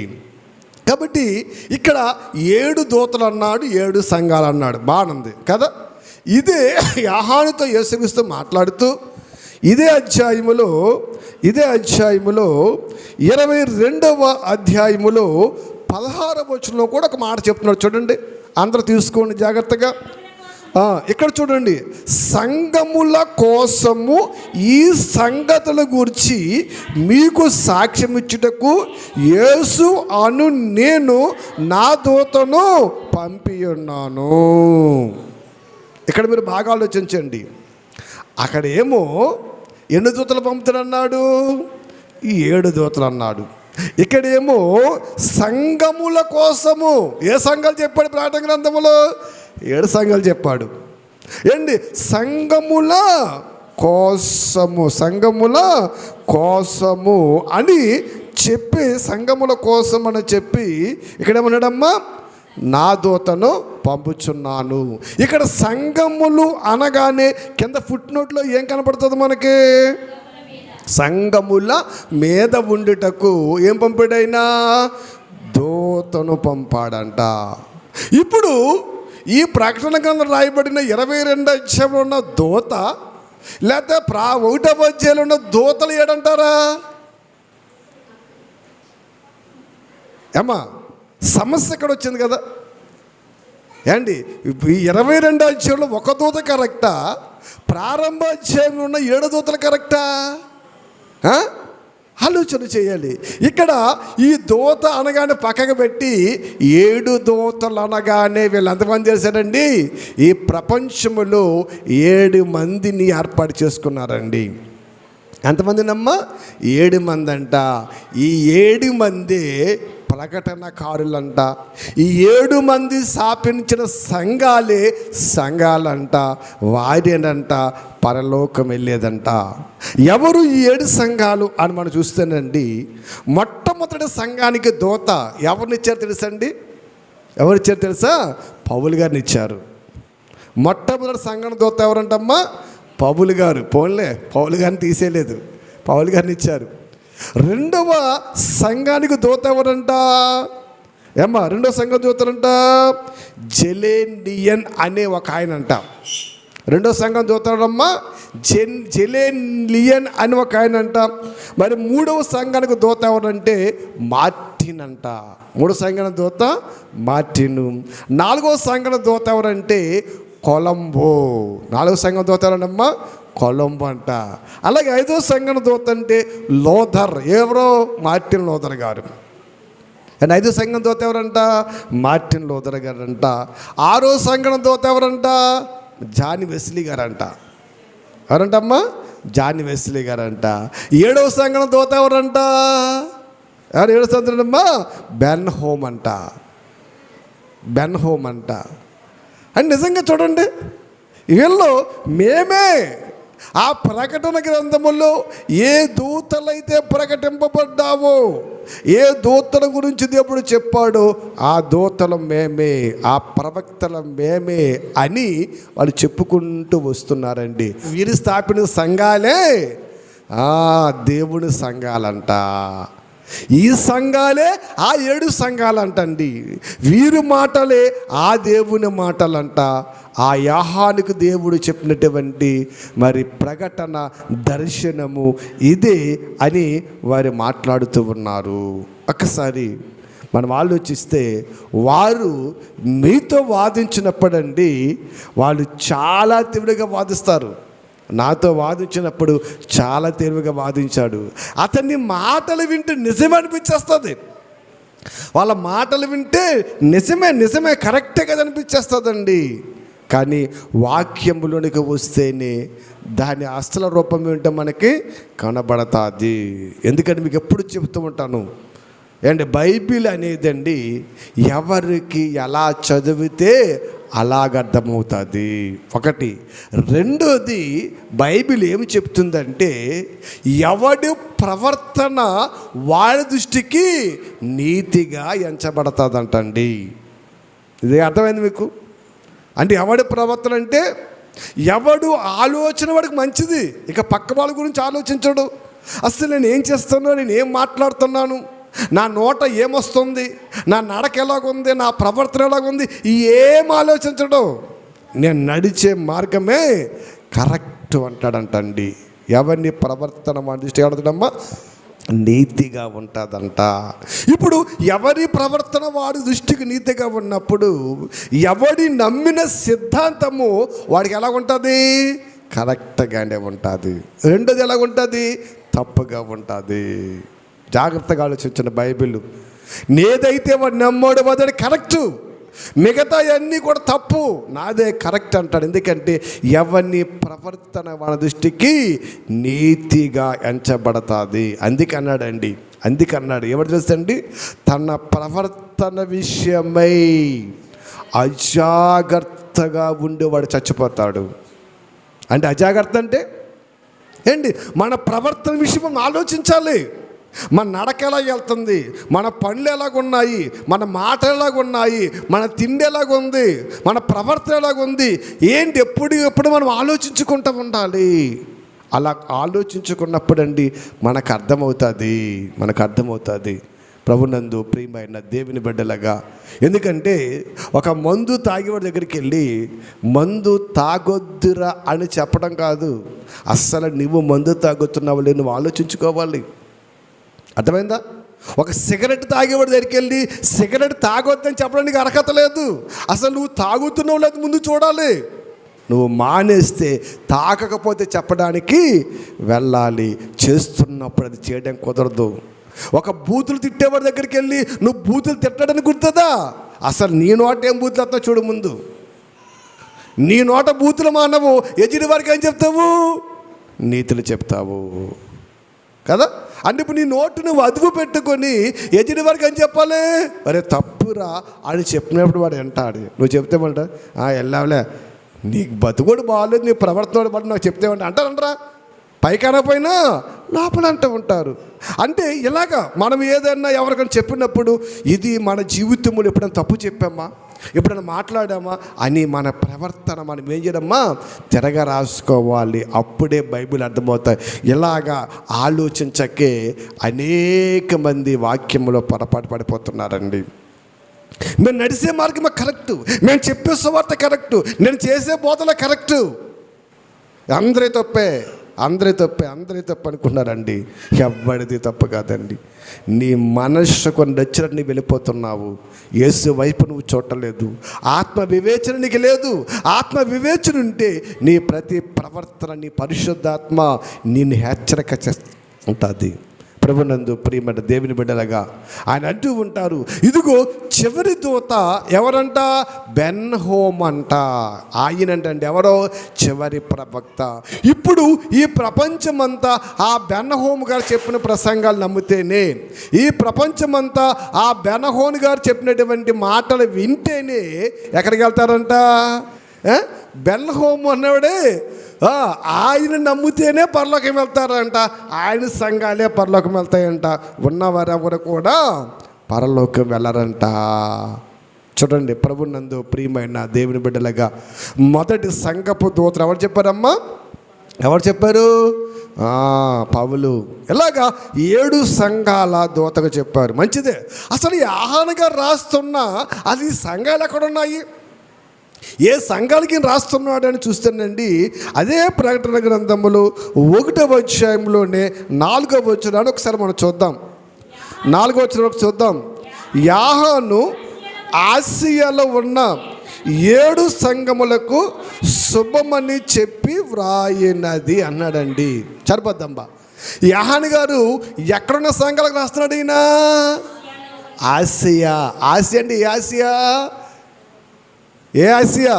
కాబట్టి ఇక్కడ 7 దూతలు అన్నాడు, 7 సంఘాలు అన్నాడు, బాగుంది కదా. ఇదే యోహానుతో యేసుక్రీస్తు మాట్లాడుతూ ఇదే అధ్యాయములో 22వ అధ్యాయములో 16వ వచనంలో కూడా ఒక మాట చెప్తున్నాడు. చూడండి, అందరూ తీసుకోండి జాగ్రత్తగా. ఇక్కడ చూడండి, సంఘముల కోసము ఈ సంగతుల గురించి మీకు సాక్ష్యం ఇచ్చుటకు యేసు అను నేను నా దూతను పంపి ఉన్నాను. ఇక్కడ మీరు బాగా ఆలోచించండి. అక్కడేమో ఎన్ని దూతలు పంపుతాడన్నాడు? ఈ 7 దూతలు అన్నాడు. ఇక్కడేమో సంఘముల కోసము. ఏ సంఘాలు చెప్పాడు ప్రకటన గ్రంథములో? 7 సంఘాలు చెప్పాడు. ఏంటి? సంఘముల కోసము అని చెప్పి, సంఘముల కోసం అని చెప్పి ఇక్కడేమన్నాడమ్మా? నా దూతను పంపుచున్నాను. ఇక్కడ సంఘములు అనగానే కింద ఫుట్ నోట్లో ఏం కనపడుతుంది మనకి? సంఘముల మీద ఉండుటకు ఏం పంపాడైనా? దూతను పంపాడంట. ఇప్పుడు ఈ ప్రకటన గ్రంథం రాయబడిన 22వ అధ్యాయంలో ఉన్న దూత, లేకపోతే 1వ అధ్యాయంలో ఉన్న దూతలు ఏడంటారా? ఏమా సమస్య ఇక్కడ వచ్చింది కదా ఏండి? ఈ 22వ అధ్యాయంలో ఒక దూత కరెక్టా? ప్రారంభ అధ్యాయంలో ఉన్న 7 దూతలు కరెక్టా? ఆలోచన చేయాలి. ఇక్కడ ఈ దూత అనగానే పక్కకు పెట్టి 7 దూతలు అనగానే వీళ్ళు ఎంతమంది చేశారండి? ఈ ప్రపంచంలో 7 మందిని ఏర్పాటు చేసుకున్నారండి. ఎంతమందినమ్మా? 7 మంది అంట. ఈ 7 మంది ప్రకటనకారులంట. ఈ 7 మంది స్థాపించిన సంఘాలంట, వారేనంట పరలోకం వెళ్ళేదంట. ఎవరు ఈ 7 సంఘాలు అని మనం చూస్తేనండి, మొట్టమొదటి సంఘానికి దూత ఎవరినిచ్చారు తెలుసండి? ఎవరిచ్చారు తెలుసా? పౌలు గారిని ఇచ్చారు. మొట్టమొదటి సంఘానికి దూత ఎవరంటమ్మా? పౌలు గారు. పోన్లే, పౌలు గారిని తీసేయలేదు, పౌలు గారిని ఇచ్చారు. రెండవ సంఘానికి దూత ఎవరంట? ఏమ్మా? రెండవ సంఘం దూతలంట జెలేనియన్ అనే ఒక ఆయన అంట. రెండవ సంఘం దూతమ్మా జెలేనియన్ అని ఒక ఆయన అంట. మరి 3వ సంఘానికి దూత ఎవరంటే మార్టిన్ అంట. 3వ సంఘానికి దూత మార్టిను. 4వ సంఘానికి దూత ఎవరంటే కొలంబో. 4వ సంఘం దూత ఎవరంటమ్మా? కొలంబో అంట. అలాగే 5వ సంఘం దూత అంటే లోథర్. ఎవరో? మార్టిన్ లోథర్ గారు. అండ్ 5వ సంఘం దూత ఎవరంట? మార్టిన్ లోథర్ గారు అంట. 6వ సంఘం దూత ఎవరంట? జాన్ వెస్లీ గారంట. ఎవరంటమ్మా? జాన్ వెస్లీ గారంట. 7వ సంఘం దూత ఎవరంట? 7వ సంఘం అమ్మా బెన్ హోమ్ అంట. బెన్ హోమ్ అంట. అని నిజంగా చూడండి, వీళ్ళు మేమే ఆ ప్రకటన గ్రంథములో ఏ దూతలైతే ప్రకటింపబడ్డావో, ఏ దూతల గురించి దేవుడు చెప్పాడో ఆ దూతలు మేమే, ఆ ప్రవక్తలు మేమే అని వాళ్ళు చెప్పుకుంటూ వస్తున్నారండి. వీరు స్థాపించిన సంఘాలే దేవుని సంఘాలంట. ఈ సంఘాలే ఆ 7 సంఘాలంటండి. వీరి మాటలే ఆ దేవుని మాటలంట. ఆ యోహానుకు దేవుడు చెప్పినటువంటి మరి ప్రకటన దర్శనము ఇదే అని వారు మాట్లాడుతూ ఉన్నారు. ఒక్కసారి మనం ఆలోచిస్తే, వారు మీతో వాదించినప్పుడండి వాళ్ళు చాలా తీవ్రంగా వాదిస్తారు. నాతో వాదించినప్పుడు చాలా తెలివిగా వాదించాడు. అతన్ని మాటలు వింటే నిజమే అనిపించేస్తుంది. వాళ్ళ మాటలు వింటే నిజమే కరెక్టే కదా అనిపించేస్తుందండి. కానీ వాక్యములోనికి వస్తేనే దాని అసలు రూపం ఏంటో మనకి కనబడతాది. ఎందుకంటే మీకు ఎప్పుడు చెబుతూ ఉంటాను అండ్ బైబిల్ అనేదండి ఎవరికి ఎలా చదివితే అలాగ అర్థమవుతుంది ఒకటి. రెండోది బైబిల్ ఏమి చెప్తుందంటే ఎవడి ప్రవర్తన వాడి దృష్టికి నీతిగా ఎంచబడతాదంటండి. ఇది అర్థమైంది మీకు? అంటే ఎవడి ప్రవర్తన అంటే ఎవడు ఆలోచన వాడికి మంచిది, ఇక పక్క వాళ్ళ గురించి ఆలోచించడు. అసలు నేను ఏం చేస్తున్నాను, నేను ఏం మాట్లాడుతున్నాను, నా నోట ఏమొస్తుంది, నా నడక ఎలాగుంది, నా ప్రవర్తన ఎలాగుంది, ఏం ఆలోచించడు. నేను నడిచే మార్గమే కరెక్ట్ అంటాడంటండి. ఎవరిని ప్రవర్తన వాడి దృష్టి ఏడదమ్మా నీతిగా ఉంటుందంట. ఇప్పుడు ఎవరి ప్రవర్తన వాడి దృష్టికి నీతిగా ఉన్నప్పుడు ఎవడి నమ్మిన సిద్ధాంతము వాడికి ఎలా ఉంటుంది, కరెక్ట్గానే ఉంటుంది. రెండోది ఎలాగుంటుంది, తప్పుగా ఉంటుంది. జాగ్రత్తగా ఆలోచించిన బైబిల్ నేదైతే వాడు నమ్మోడు వాడు కరెక్టు, మిగతా అన్నీ కూడా తప్పు, నాదే కరెక్ట్ అంటాడు. ఎందుకంటే ఎవరిని ప్రవర్తన వాడి దృష్టికి నీతిగా ఎంచబడుతుంది. అందుకన్నాడు ఎవరు చేస్తండి, తన ప్రవర్తన విషయమై అజాగ్రత్తగా ఉండేవాడు చచ్చిపోతాడు. అంటే అజాగ్రత్త అంటే ఏంటి, మన ప్రవర్తన విషయం ఆలోచించాలి. మన నడక ఎలా వెళ్తుంది, మన పనులు ఎలాగున్నాయి, మన మాటలు ఎలాగున్నాయి, మన తిండి ఎలాగుంది, మన ప్రవర్తన ఎలాగుంది, ఏంటి ఎప్పుడు మనం ఆలోచించుకుంటూ ఉండాలి. అలా ఆలోచించుకున్నప్పుడు అండి మనకు అర్థమవుతుంది ప్రభునందు ప్రియమైన దేవుని బిడ్డలాగా. ఎందుకంటే ఒక మందు తాగేవాడి దగ్గరికి వెళ్ళి మందు తాగొద్దురా అని చెప్పడం కాదు, అస్సలు నువ్వు మందు తాగుతున్నావు లేదు నువ్వు ఆలోచించుకోవాలి. అర్థమైందా? ఒక సిగరెట్ తాగేవాడి దగ్గరికి వెళ్ళి సిగరెట్ తాగొద్దని చెప్పడానికి అర్హత లేదు. అసలు నువ్వు తాగుతున్నావు లేదు ముందు చూడాలి. నువ్వు మానేస్తే తాగకపోతే చెప్పడానికి వెళ్ళాలి, చేస్తున్నప్పుడు అది చేయడం కుదరదు. ఒక బూతులు తిట్టేవాడి దగ్గరికి వెళ్ళి నువ్వు బూతులు తిట్టడానికి గుర్తుందా, అసలు నీ నోట ఏం బూతులు వస్తా చూడు ముందు. నీ నోట బూతులు మానవు, ఎజిడి వారికి ఏం చెప్తావు, నీతులు చెప్తావు కదా. అంటే ఇప్పుడు నీ నోటు నువ్వు అదుపు పెట్టుకొని ఎజిడి వారికి అని చెప్పాలి, అరే తప్పురా అని చెప్పినప్పుడు వాడు అంటాడు. నువ్వు చెప్తే అంట వెళ్ళావులే, నీకు బతుకోడు బాగాలేదు, నీ ప్రవర్తన బట్టి నాకు చెప్తే అంటారంటరా, పైకనపోయినా లోపల అంటూ ఉంటారు. అంటే ఇలాగా మనం ఏదైనా ఎవరికైనా చెప్పినప్పుడు ఇది మన జీవితంలో ఎప్పుడైనా తప్పు చెప్పామా, ఎప్పుడైనా మాట్లాడామా అని మన ప్రవర్తన మనం ఏం చేయడమ్మా తిరగ రాసుకోవాలి. అప్పుడే బైబిల్ అర్థమవుతాయి. ఇలాగా ఆలోచించకే అనేక మంది వాక్యంలో పొరపాటు పడిపోతున్నారండి. మేము నడిచే మార్గం కరెక్టు, మేము చెప్పే సువార్త కరెక్టు, నేను చేసే బోధన కరెక్టు, అందరి తప్పే అనుకున్నారండి. ఎవరిది తప్పు కాదండి. నీ మనస్సుకు నచ్చినట్టు నీవు వెళ్ళిపోతున్నావు, యేసు వైపు నువ్వు చూడలేదు, ఆత్మ వివేచన నీకు లేదు. ఆత్మ వివేచన ఉంటే నీ ప్రతి ప్రవర్తన నీ పరిశుద్ధాత్మ నిన్ను హెచ్చరిక ఉంటుంది. ప్రభునందు ప్రియమైన దేవుని బిడ్డలుగా ఆయన అంటూ ఉంటారు, ఇదిగో చివరి దూత ఎవరంట, బెన్హోమ్ అంట. ఆయనంటండి ఎవరో చివరి ప్రవక్త. ఇప్పుడు ఈ ప్రపంచమంతా ఆ బెన్హోమ్ గారు చెప్పిన ప్రసంగాలు నమ్మితేనే, ఈ ప్రపంచమంతా ఆ బెన్హోమ్ గారు చెప్పినటువంటి మాటలు వింటేనే ఎక్కడికి వెళ్తారంట, బెన్హోమ్ అన్నవాడే ఆయన నమ్మితేనే పరలోకం వెళ్తారంట, ఆయన సంఘాలే పరలోకం వెళ్తాయంట, ఉన్నవారెవరు కూడా పరలోకం వెళ్ళరంట. చూడండి ప్రభునందు ప్రియమైన దేవుని బిడ్డలుగా మొదటి సంఘపు దూతలు ఎవరు చెప్పారమ్మా, ఎవరు చెప్పారు, పౌలు. ఇలాగా 7 సంఘాల దూతగా చెప్పారు. మంచిదే. అసలు యోహాను గారు రాస్తున్నా అది సంఘాలు ఎక్కడున్నాయి, ఏ సంఘాలకి రాస్తున్నాడు అని చూస్తానండి. అదే ప్రకటన గ్రంథములో 1వ అధ్యాయంలోనే 4వ వచనాన్ని ఒకసారి మనం చూద్దాం. 4వ వచనం చూద్దాం. యోహాను ఆసియాలో ఉన్న 7 సంఘములకు శుభమని చెప్పి వ్రాయినది అన్నాడండి. సరిపోద్దమ్మా. యోహాను గారు ఎక్కడున్న సంఘాలకు రాస్తున్నాడు ఈయన, ఆసియా. ఆసియా అంటే ఏ ఆసియా, ఏ ఆసియా,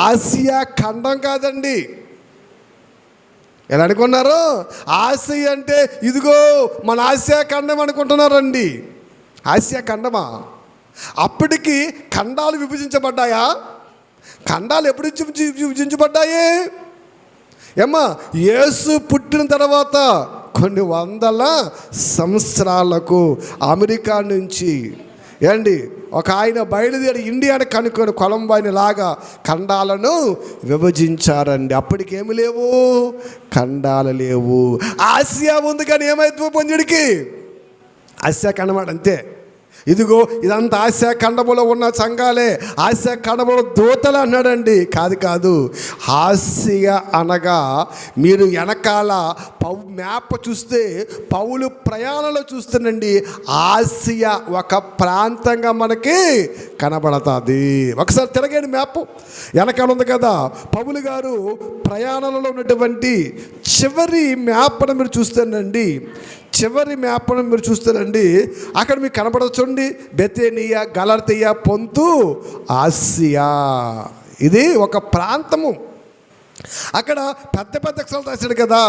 ఆసియా ఖండం కాదండి. ఎలా అనుకున్నారు? ఆసియా అంటే ఇదిగో మన ఆసియా ఖండం అనుకుంటున్నారండి. ఆసియా ఖండమా? అప్పటికి ఖండాలు విభజించబడ్డాయా? ఖండాలు ఎప్పుడు విభజించబడ్డాయి? ఏమ్మా, యేసు పుట్టిన తర్వాత కొన్ని వందల సంవత్సరాలకు అమెరికా నుంచి ఒక ఆయన బయలుదేరి ఇండియాని కనుక్కొని కొలంబోని లాగా ఖండాలను విభజించారండి. అప్పటికేమి లేవు, ఖండాలు లేవు. ఆసియా ఉంది కానీ ఏమైతే పొందిడికి ఆసియా ఖండం అంతే. ఇదిగో ఇదంతా ఆసియా ఖండములో ఉన్న సంఘాలే, ఆసియా ఖండములో దూతలు అన్నాడండి. కాదు, ఆసియా అనగా మీరు వెనకాల మ్యాప్ చూస్తే పౌలు ప్రయాణంలో చూస్తేనండి ఆసియా ఒక ప్రాంతంగా మనకి కనబడుతుంది. ఒకసారి తిరగండి, మ్యాప్ వెనకాల ఉంది కదా. పౌలు గారు ప్రయాణంలో ఉన్నటువంటి చివరి మ్యాప్ను మీరు చూస్తేనండి, అక్కడ మీకు కనపడచ్చండి బెతేనియా, గలతీయ, పొంతు, ఆసియా. ఇది ఒక ప్రాంతము. అక్కడ పెద్ద పెద్ద అక్షరాలు రాశాడు కదా.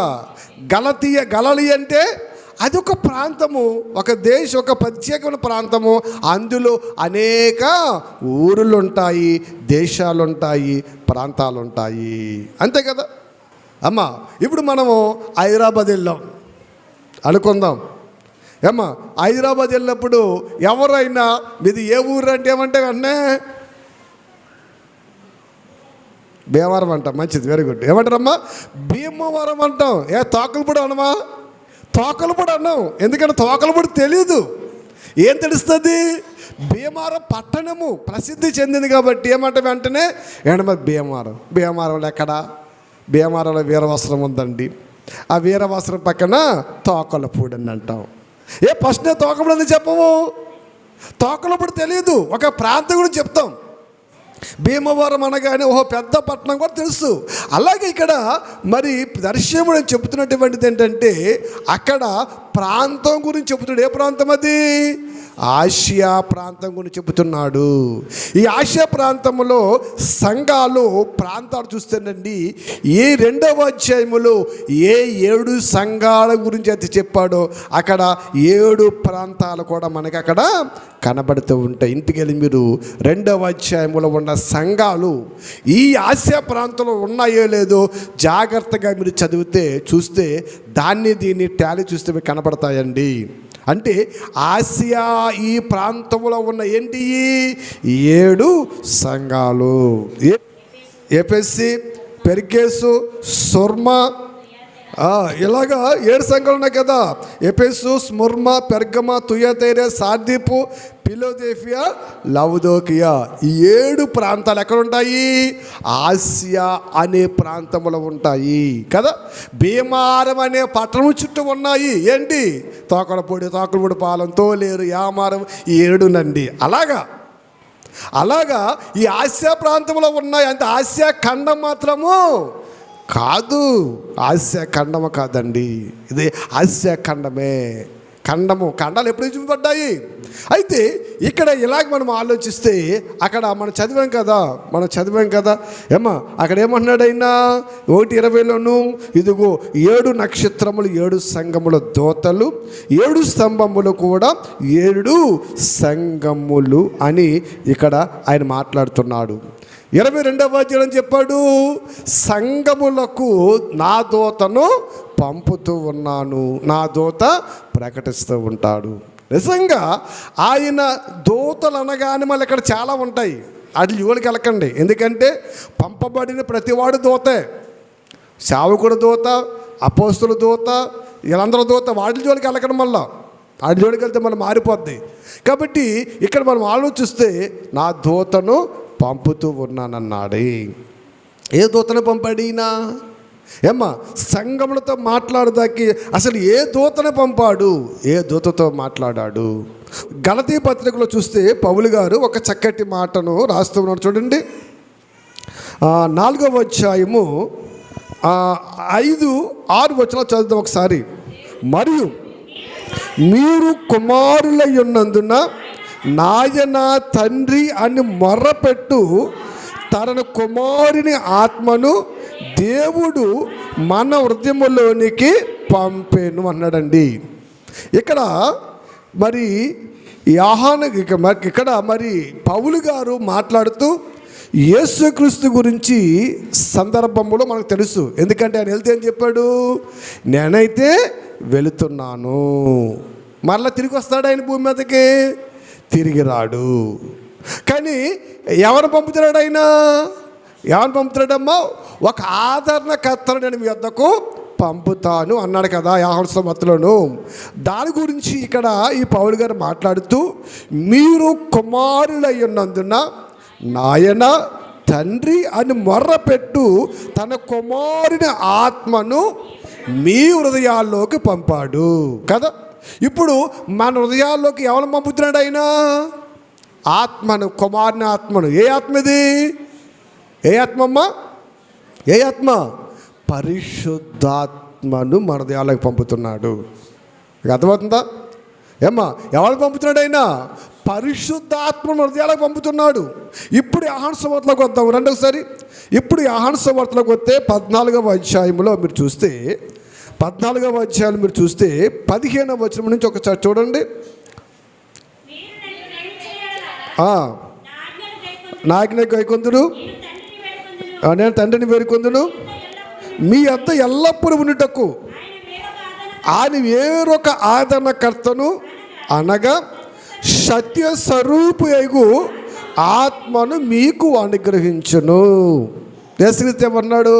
గలలి అంటే అది ఒక ప్రాంతము, ఒక దేశం, ఒక ప్రత్యేకమైన ప్రాంతము. అందులో అనేక ఊరులు ఉంటాయి, దేశాలు ఉంటాయి, ప్రాంతాలు ఉంటాయి. అంతే కదా అమ్మా. ఇప్పుడు మనము హైదరాబాద్ వెళ్ళాం అనుకుందాం. హైదరాబాద్ వెళ్ళినప్పుడు ఎవరైనా మీది ఏ ఊరు అంటే ఏమంటే వెంటనే భీమవరం అంటాం. మంచిది, వెరీ గుడ్. ఏమంటారమ్మా? భీమవరం అంటాం. తోకలపూడి అనమా? తోకలపూడి అన్నాం. ఎందుకంటే తోకలపూడి తెలీదు. ఏం తెలుస్తుంది? భీమవరం పట్టణము ప్రసిద్ధి చెందింది కాబట్టి ఏమంటే వెంటనే భీమవరంలో ఎక్కడ? భీమవరంలో వీరవస్త్రం ఉందండి. ఆ వీరవస్త్రం పక్కన తోకలపూడి అని అంటాం. ఫస్ట్ తోకలపూడి అని చెప్పము. తోకలపూడి తెలియదు, ఒక ప్రాంతం గురించి చెప్తాం. భీమవరం అనగానే పెద్ద పట్టణం కూడా తెలుసు. అలాగే ఇక్కడ మరి దర్శనముడు చెబుతున్నటువంటిది ఏంటంటే అక్కడ ప్రాంతం గురించి చెబుతున్నాడు. ఏ ప్రాంతం అది? ఆసియా ప్రాంతం గురించి చెబుతున్నాడు. ఈ ఆసియా ప్రాంతంలో సంఘాలు ప్రాంతాలు చూస్తేనండి ఈ 2వ అధ్యాయములో ఏ 7 సంఘాల గురించి అయితే చెప్పాడో అక్కడ 7 ప్రాంతాలు కూడా మనకి అక్కడ కనబడుతూ ఉంటాయి. ఇంటికి వెళ్ళి మీరు 2వ అధ్యాయములో ఉన్న సంఘాలు ఈ ఆసియా ప్రాంతంలో ఉన్నాయో లేదో జాగ్రత్తగా మీరు చూస్తే దీన్ని టాలీ చూస్తే మీకు కనబడతాయండి. అంటే ఆసియా ఈ ప్రాంతంలో ఉన్న 7 సంఘాలు. ఎఫెసీ, పెర్గేసు, స్ముర్నా, ఇలాగా 7 సంఘాలు ఉన్నాయి కదా. ఎఫెసు, స్ముర్నా, పెర్గమ, తుయతైర, సార్దీపు, ఫిలదెల్ఫియా, లవదోకియా. ఈ 7 ప్రాంతాలు ఎక్కడ ఉంటాయి? ఆసియా అనే ప్రాంతంలో ఉంటాయి కదా. భీమవరం అనే పట్టణం చుట్టూ ఉన్నాయి. తోకలపూడి పాలెం, తోలేరు, యామారం, ఈ 7 నండి. అలాగా ఈ ఆసియా ప్రాంతంలో ఉన్నాయి. అంటే ఆసియా ఖండం మాత్రము కాదు, ఆసియా ఖండము కాదండి, ఇది ఆసియా ఖండమే. ఖండాలు ఎప్పుడు చూపబడ్డాయి? అయితే ఇక్కడ ఇలాగ మనం ఆలోచిస్తే అక్కడ మనం చదివాం కదా అక్కడ ఏమంటున్నాడు ఆయన 1:20లోను ఇదిగో 7 నక్షత్రములు 7 సంఘముల దోతలు, 7 స్తంభములు కూడా 7 సంఘములు అని ఇక్కడ ఆయన మాట్లాడుతున్నాడు. 22వ అధ్యాయం చెప్పాడు, సంఘములకు నా దూతను పంపుతూ ఉన్నాను, నా దూత ప్రకటిస్తూ ఉంటాడు. నిజంగా ఆయన దూతలు అనగానే మళ్ళీ ఇక్కడ చాలా ఉంటాయి, వాటి జోలికి వెళ్ళకండి. ఎందుకంటే పంపబడిన ప్రతివాడు దూతే, సేవకుడు దూత, అపోస్తుల దూత, వీళ్ళందరూ దూత. వాటి జోలికి వెళ్ళకండి, వాటి జోలికి వెళ్తే మళ్ళీ మారిపోద్ది. కాబట్టి ఇక్కడ మనం ఆలోచిస్తే నా దూతను పంపుతూ ఉన్నానన్నాడు. ఏ దూతను పంపాడినా? సంఘములతో మాట్లాడదాకి అసలు ఏ దూతను పంపాడు, ఏ దూతతో మాట్లాడాడు? గలతీ పత్రికలో చూస్తే పౌలు గారు ఒక చక్కటి మాటను రాస్తూ ఉన్నాడు. చూడండి, 4వ అధ్యాయము 5-6 వచనాలు చదువుదాం ఒకసారి. మరియు మీరు కుమారులై ఉన్నందున నాయన తండ్రి అని మొర్రపెట్టు తన కుమారుని ఆత్మను దేవుడు మన హృదయములోనికి పంపెను అన్నాడండి. ఇక్కడ మరి ఇక్కడ మరి పౌలు గారు మాట్లాడుతూ యేసుక్రీస్తు గురించి సందర్భంలో మనకు తెలుసు. ఎందుకంటే ఆయన వెళ్తే ఏం చెప్పాడు, నేనైతే వెళుతున్నాను, మరలా తిరిగి వస్తాడు ఆయన భూమి మీదకి, తిరిగి రాడు. కానీ ఎవరు పంపుతున్నాడు ఆయన? ఎవరు పంపుతున్నాడమ్మా? ఒక ఆదరణకర్తను నేను మీ వద్దకు పంపుతాను అన్నాడు కదా యోహాను సువార్తలోను. దాని గురించి ఇక్కడ ఈ పౌలు గారు మాట్లాడుతూ, మీరు కుమారులై ఉన్నందున నాయన తండ్రి అని మొర్రపెట్టు తన కుమారుని ఆత్మను మీ హృదయాల్లోకి పంపాడు కదా. ఇప్పుడు మన హృదయాల్లోకి ఎవరు పంపుతున్నాడు ఆయన? ఆత్మను, కుమారుని ఆత్మను. ఏ ఆత్మ ఇది? ఏ ఆత్మమ్మా? ఏ ఆత్మ? పరిశుద్ధాత్మను మన హృదయాల్లోకి పంపుతున్నాడు. అర్థమవుతుందా? ఏమ్మా, ఎవరు పంపుతున్నాడు ఆయన? పరిశుద్ధాత్మను హృదయాలకు పంపుతున్నాడు. ఇప్పుడు యోహాను సువార్తలోకి వద్దాం రెండోసారి. ఇప్పుడు యోహాను సువార్తలోకి వస్తే 14వ అధ్యాయంలో మీరు చూస్తే, 14వ అధ్యాయంలో మీరు చూస్తే 15వ వచనం నుంచి ఒకసారి చూడండి. నా ఆజ్ఞను గైకొందును, నేను తండ్రిని వేడుకొందును, మీ వద్ద ఎల్లప్పుడూ ఉండుటకు ఆయన వేరొక ఆదరణకర్తను అనగా సత్య స్వరూపు ఆత్మను మీకు అనుగ్రహించును. యేసుక్రీస్తు ఏమన్నాడు?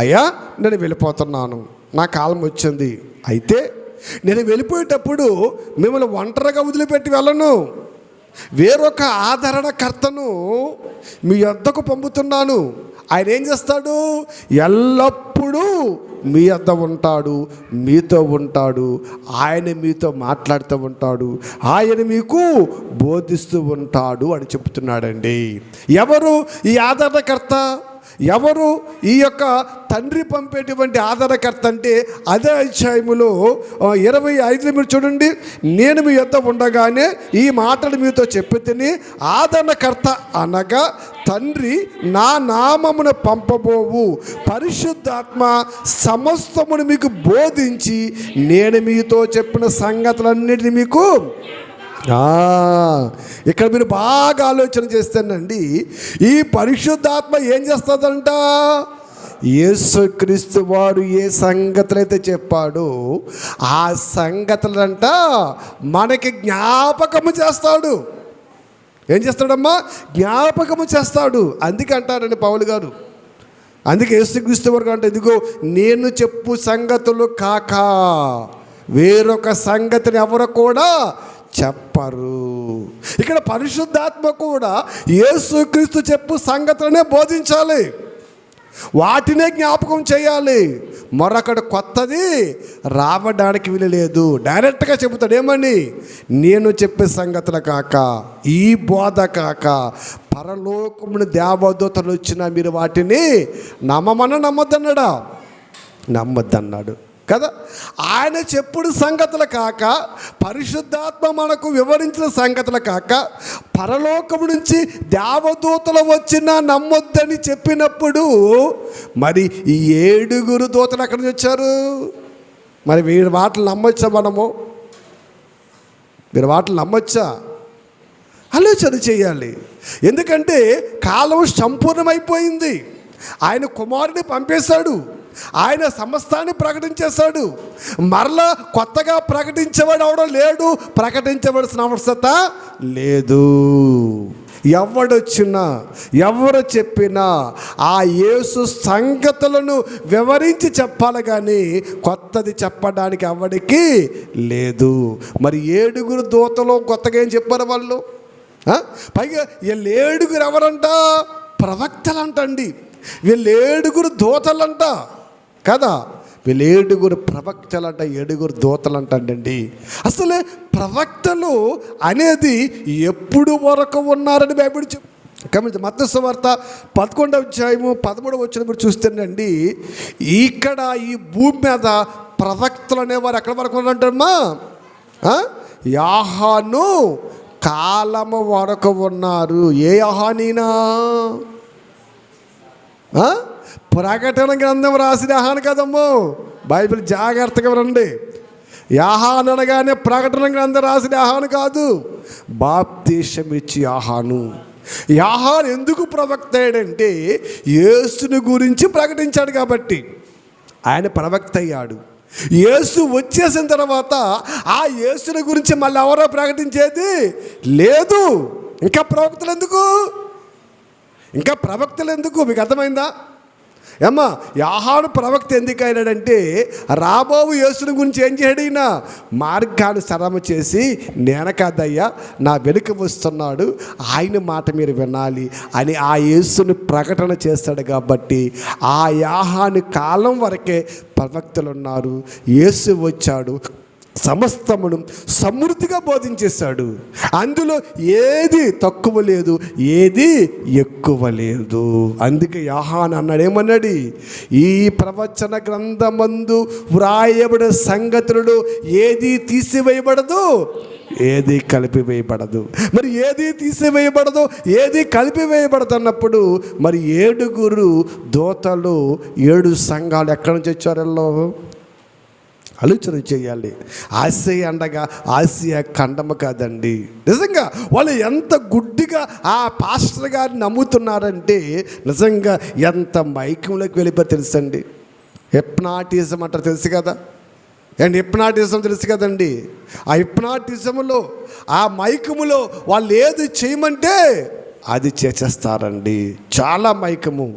అయ్యా నేను వెళ్ళిపోతున్నాను, నా కాలం వచ్చింది, అయితే నేను వెళ్ళిపోయేటప్పుడు మిమ్మల్ని ఒంటరిగా వదిలిపెట్టి వెళ్ళను, వేరొక ఆదరణకర్తను మీ వద్దకు పంపుతున్నాను. ఆయన ఏం చేస్తాడు? ఎల్లప్పుడూ మీ వద్ద ఉంటాడు, మీతో ఉంటాడు, ఆయన మీతో మాట్లాడుతూ ఉంటాడు, ఆయన మీకు బోధిస్తూ ఉంటాడు అని చెప్తున్నాడండి. ఎవరు ఈ ఆదరణకర్త? ఎవరు ఈ యొక్క తండ్రి పంపేటువంటి ఆదరణకర్త అంటే అదే అధ్యాయములో 25 మీరు చూడండి. నేను మీ యొద్ద ఉండగానే ఈ మాటలు మీతో చెప్పి తిని ఆదరణకర్త అనగా తండ్రి నా నామమున పంపబోవు పరిశుద్ధాత్మ సమస్తమును మీకు బోధించి నేను మీతో చెప్పిన సంగతులన్నిటిని మీకు ఇక్కడ మీరు బాగా ఆలోచన చేస్తానండి. ఈ పరిశుద్ధాత్మ ఏం చేస్తుందంట? యేసుక్రీస్తు వారు ఏ సంగతులైతే చెప్పాడో ఆ సంగతులంట మనకి జ్ఞాపకము చేస్తాడు. ఏం చేస్తాడమ్మా? జ్ఞాపకము చేస్తాడు. అందుకే అంటారండి పౌలు గారు, అందుకే యేసుక్రీస్తు వారు అంటే ఇదిగో నేను చెప్పు సంగతులు కాక వేరొక సంగతిని ఎవరు కూడా చెప్పరు. ఇక్కడ పరిశుద్ధాత్మ కూడా యేసుక్రీస్తు చెప్పు సంగతులనే బోధించాలి, వాటినే జ్ఞాపకం చేయాలి. మరొకటి కొత్తది రావడానికి వీలులేదు. డైరెక్ట్గా చెబుతాడు ఏమని? నేను చెప్పే సంగతులు కాక, ఈ బోధ కాక పరలోకముని దేవదూతలు వచ్చినా మీరు వాటిని నమ్మొద్దన్నాడా? నమ్మొద్దన్నాడు కదా. ఆయన చెప్పుడు సంగతులు కాక, పరిశుద్ధాత్మ మనకు వివరించిన సంగతులు కాక, పరలోకము నుంచి దేవదూతలు వచ్చినా నమ్మొద్దని చెప్పినప్పుడు మరి ఈ 7 దూతలు ఎక్కడి నుంచి వచ్చారు? మరి వీరి మాటలు నమ్మొచ్చా? వీరి మాటలు నమ్మొచ్చా? ఆలోచన చేయాలి. ఎందుకంటే కాలం సంపూర్ణమైపోయింది. ఆయన కుమారుని పంపేశాడు, ఆయన సమస్తాన్ని ప్రకటించేశాడు. మరలా కొత్తగా ప్రకటించేవాడు ఎవడో లేడు, ప్రకటించవలసిన అవసరత లేదు. ఎవడొచ్చినా ఎవరు చెప్పినా ఆ యేసు సంగతులను వివరించి చెప్పాలి, కానీ కొత్తది చెప్పడానికి ఎవడికి లేదు. మరి 7 దూతలు కొత్తగా ఏం చెప్పారు వాళ్ళు? పైగా వీళ్ళు 7 ఎవరంట? ప్రవక్తలంటండి. వీళ్ళు 7 దూతలంట కదా. వీళ్ళు 7 ప్రవక్తలంట, 7 దూతలంట అండి. అసలే ప్రవక్తలు అనేది ఎప్పుడు వరకు ఉన్నారని బైబిల్ గమనించి మత్తయి సువార్త 11వ అధ్యాయము 13వ వచనం మీరు చూస్తేనండి, ఇక్కడ ఈ భూమి మీద ప్రవక్తలు అనేవారు ఎక్కడి వరకు ఉన్నారంటమ్మా? యోహాను కాలము వరకు ఉన్నారు. ఏ యోహానీనా? ప్రకటన గ్రంథం రాసిన యోహాను కదమ్మో. బైబిల్ జాగ్రత్తగా రండి. యోహాను అనగానే ప్రకటన గ్రంథం రాసిన యోహాను కాదు, బాప్తీసం ఇచ్చి యోహాను. యోహాను ఎందుకు ప్రవక్త అయ్యాడంటే యేసుని గురించి ప్రకటించాడు కాబట్టి ఆయన ప్రవక్త అయ్యాడు. యేసు వచ్చేసిన తర్వాత ఆ యేసుని గురించి మళ్ళీ ఎవరో ప్రకటించేది లేదు. ఇంకా ప్రవక్తలు ఎందుకు మీకు అర్థమైందా? ఏమ్మా, యోహాను ప్రవక్త ఎందుకు అయినాడంటే రాబోవు యేసుని గురించి ఏం చేయడైనా మార్గాన్ని సరళ చేసి, నేను కాదయ్యా నా వెనుక వస్తున్నాడు, ఆయన మాట మీరు వినాలి అని ఆ యేసుని ప్రకటన చేస్తాడు. కాబట్టి ఆ యోహాను కాలం వరకే ప్రవక్తలు ఉన్నారు. యేసు వచ్చాడు, సమస్తమును సమృద్ధిగా బోధించేశాడు. అందులో ఏది తక్కువ లేదు, ఏది ఎక్కువ లేదు. అందుకే యోహాను అన్నాడు, ఏమన్నాడు? ఈ ప్రవచన గ్రంథమందు వ్రాయబడిన సంగతులలో ఏది తీసివేయబడదు, ఏది కలిపివేయబడదు. మరి ఏది తీసివేయబడదు, ఏది కలిపివేయబడదు అన్నప్పుడు మరి 7 దూతలు 7 సంఘాలు ఎక్కడి నుంచి వచ్చారో ఆలోచన చేయాలి. ఆసియా అండగా ఆసియా ఖండము కాదండి. నిజంగా వాళ్ళు ఎంత గుడ్డిగా ఆ పాస్టర్ గారిని నమ్ముతున్నారంటే నిజంగా ఎంత మైకంలోకి వెళ్ళిపోయి తెలుసండి. హిప్నాటిజం అంటారు, తెలుసు కదా అండ్ హిప్నాటిజం తెలుసు కదండి. ఆ హిప్నాటిజంలో ఆ మైకములో వాళ్ళు ఏది చేయమంటే అది చేసేస్తారండి. చాలా మైకము.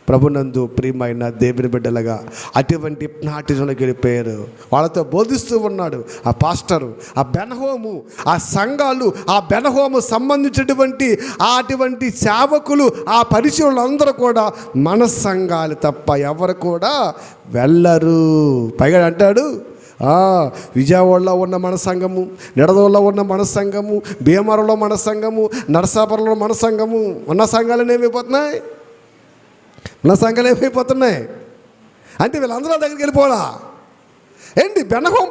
ప్రభునందు ప్రియమైన దేవుని బిడ్డలుగా అటువంటి హిప్నాటిజంలోకి వెళ్ళిపోయారు. వాళ్ళతో బోధిస్తూ ఉన్నాడు ఆ పాస్టరు, ఆ బెనహోము, ఆ సంఘాలు, ఆ బెనహోము సంబంధించినటువంటి అటువంటి సేవకులు, ఆ పరిచయులు అందరూ కూడా మన సంఘాలు తప్ప ఎవరు కూడా వెళ్ళరు. పైగా అంటాడు, విజయవాడలో ఉన్న మన సంఘము, నిడదవల్లో ఉన్న మన సంఘము, భీమవరంలో మన సంఘము, నరసాపురంలో మన సంఘము, ఉన్న సంఘాలు ఏమైపోతున్నాయి, నా సంఘాలు ఏమైపోతున్నాయి అంటే వీళ్ళందరూ దగ్గరికి వెళ్ళిపోవాలా ఏంటి? బెనహోం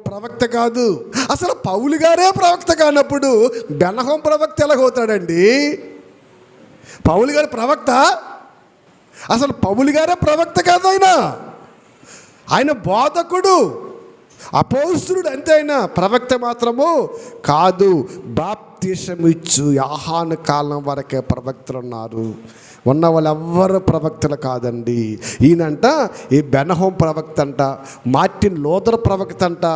ప్రవక్త కాదు. అసలు పౌలు గారే ప్రవక్త కానప్పుడు బెనహోం ప్రవక్త ఎలాగవుతాడండి? పౌలు గారి ప్రవక్త, అసలు పౌలు గారే ప్రవక్త కాదు. ఆయన బోధకుడు, అపోస్తలుడు, అంతే. ఆయన ప్రవక్త మాత్రము కాదు. బాప్తీసం ఇచ్చు యోహాను కాలం వరకే ప్రవక్తలు ఉన్నారు. ఉన్న వాళ్ళు ఎవ్వరు ప్రవక్తలు కాదండి. ఈయనంట ఈ బెనహోం ప్రవక్త అంట, మార్టిన్ లూథర్ ప్రవక్త అంట,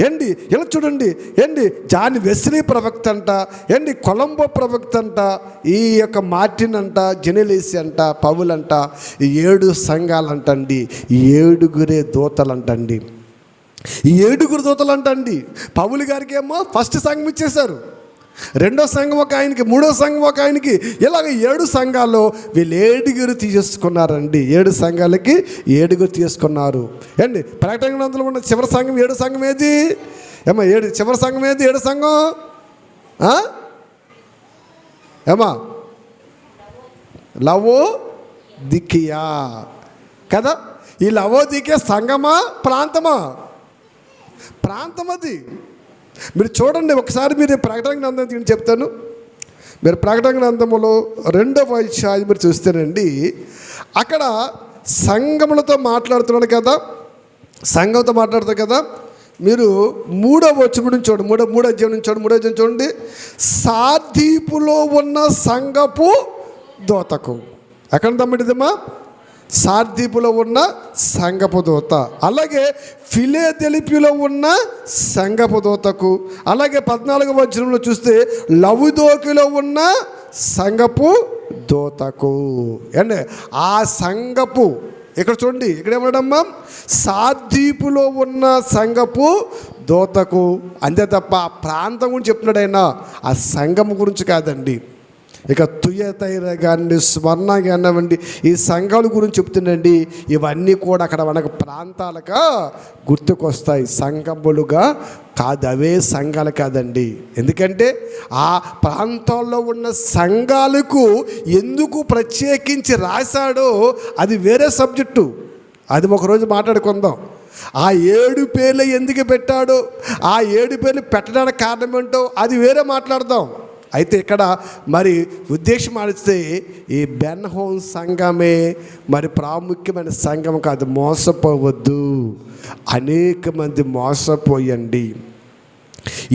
ఏంటి ఇలా చూడండి, ఏంటి జాన్ వెస్లీ ప్రవక్త అంట, ఏంటి కొలంబో ప్రవక్త అంట, ఈ యొక్క మార్టిన్ అంట, జెనెలిసి అంట, పౌలు అంట, ఈ 7 సంఘాలంటండి, 7 దూతలు అంటండి. ఈ 7 దూతలు అంటండి. పౌలు గారికి ఏమో ఫస్ట్ సంఘం ఇచ్చేశారు, 2వ సంఘం ఒక ఆయనకి, 3వ సంఘం ఒక ఆయనకి, ఇలాగ 7 సంఘాల్లో వీళ్ళు 7 తీసుకున్నారండి. 7 సంఘాలకి 7 తీసుకున్నారు. ఏంటి ప్రకటన గ్రంథంలో ఉన్న చివరి సంఘం 7 సంఘం ఏది? ఏమా 7 చివరి సంఘం ఏది? 7 సంఘం ఏమా లవోదికియా కదా. ఈ లవోదికియా సంఘమా ప్రాంతమా? ప్రాంతం అది. మీరు చూడండి ఒకసారి, మీరు ప్రకటన గ్రంథం చెప్తాను. మీరు ప్రకటన గ్రంథములో 2వ అధ్యాయం మీరు చూస్తేనండి, అక్కడ సంఘములతో మాట్లాడుతున్నాడు కదా, సంఘంతో మాట్లాడుతారు కదా. మీరు 3వ వచనం నుంచి చూడండి, 3వ అధ్యాయం నుంచి చూడండి. 3వ అధ్యాయం చూడండి. సార్దీపులో ఉన్న సంఘపు దూతకు, ఎక్కడ తమ్మిడిదమ్మా? సార్దీపులో ఉన్న సంఘపు దూత, అలాగే ఫిలదెల్ఫియాలో ఉన్న సంఘపు దూతకు, అలాగే 14వ వచనంలో చూస్తే లవోదికయలో ఉన్న సంఘపు దూతకు. అండి ఆ సంఘపు, ఇక్కడ చూడండి, ఇక్కడ ఏమన్నాడమ్మా? సార్దీపులో ఉన్న సంఘపు దూతకు. అంతే తప్ప ఆ ప్రాంతం గురించి చెప్తున్నాడైనా ఆ సంఘం గురించి కాదండి. ఇక తుయతైర కానీ స్వర్ణ కానివ్వండి, ఈ సంఘాల గురించి చెప్తుండండి. ఇవన్నీ కూడా అక్కడ మనకు ప్రాంతాలుగా గుర్తుకొస్తాయి, సంఘములుగా కాదు. అవే సంఘాలు కాదండి. ఎందుకంటే ఆ ప్రాంతాల్లో ఉన్న సంఘాలకు ఎందుకు ప్రత్యేకించి రాశాడో అది వేరే సబ్జెక్టు. అది ఒకరోజు మాట్లాడుకుందాం. ఆ 7 పేర్లు ఎందుకు పెట్టాడో, ఆ 7 పేర్లు పెట్టడానికి కారణం ఏంటో అది వేరే మాట్లాడదాం. అయితే ఇక్కడ మరి ఉద్దేశం ఆడిస్తే ఈ బెన్హోం సంఘమే మరి ప్రాముఖ్యమైన సంఘం కాదు. మోసపోవద్దు. అనేక మంది మోసపోయండి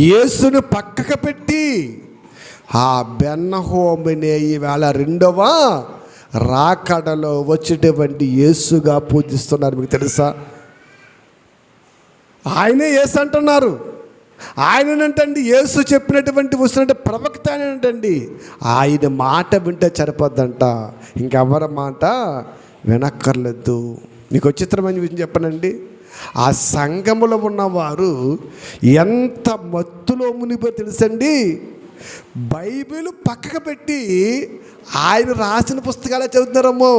యేసును పక్కకు పెట్టి ఆ బెన్హోమునే ఈవేళ రెండవ రాకడలో వచ్చేటువంటి యేసుగా పూజిస్తున్నారు. మీకు తెలుసా? ఆయనే యేసు అంటున్నారు. ఆయనంటండి యేసు చెప్పినటువంటి వస్తున్నట్టు ప్రవక్త ఆయనంటండి. ఆయన మాట వింటే సరిపోద్దంట, ఇంకెవరి మాట వినక్కర్లేదు. మీకు చిత్రమైన విషయం చెప్పనండి, ఆ సంఘములో ఉన్నవారు ఎంత మత్తులో మునిపో తెలుసండి. బైబిల్ పక్కకు పెట్టి ఆయన రాసిన పుస్తకాలే చదువుతున్నారమ్మో.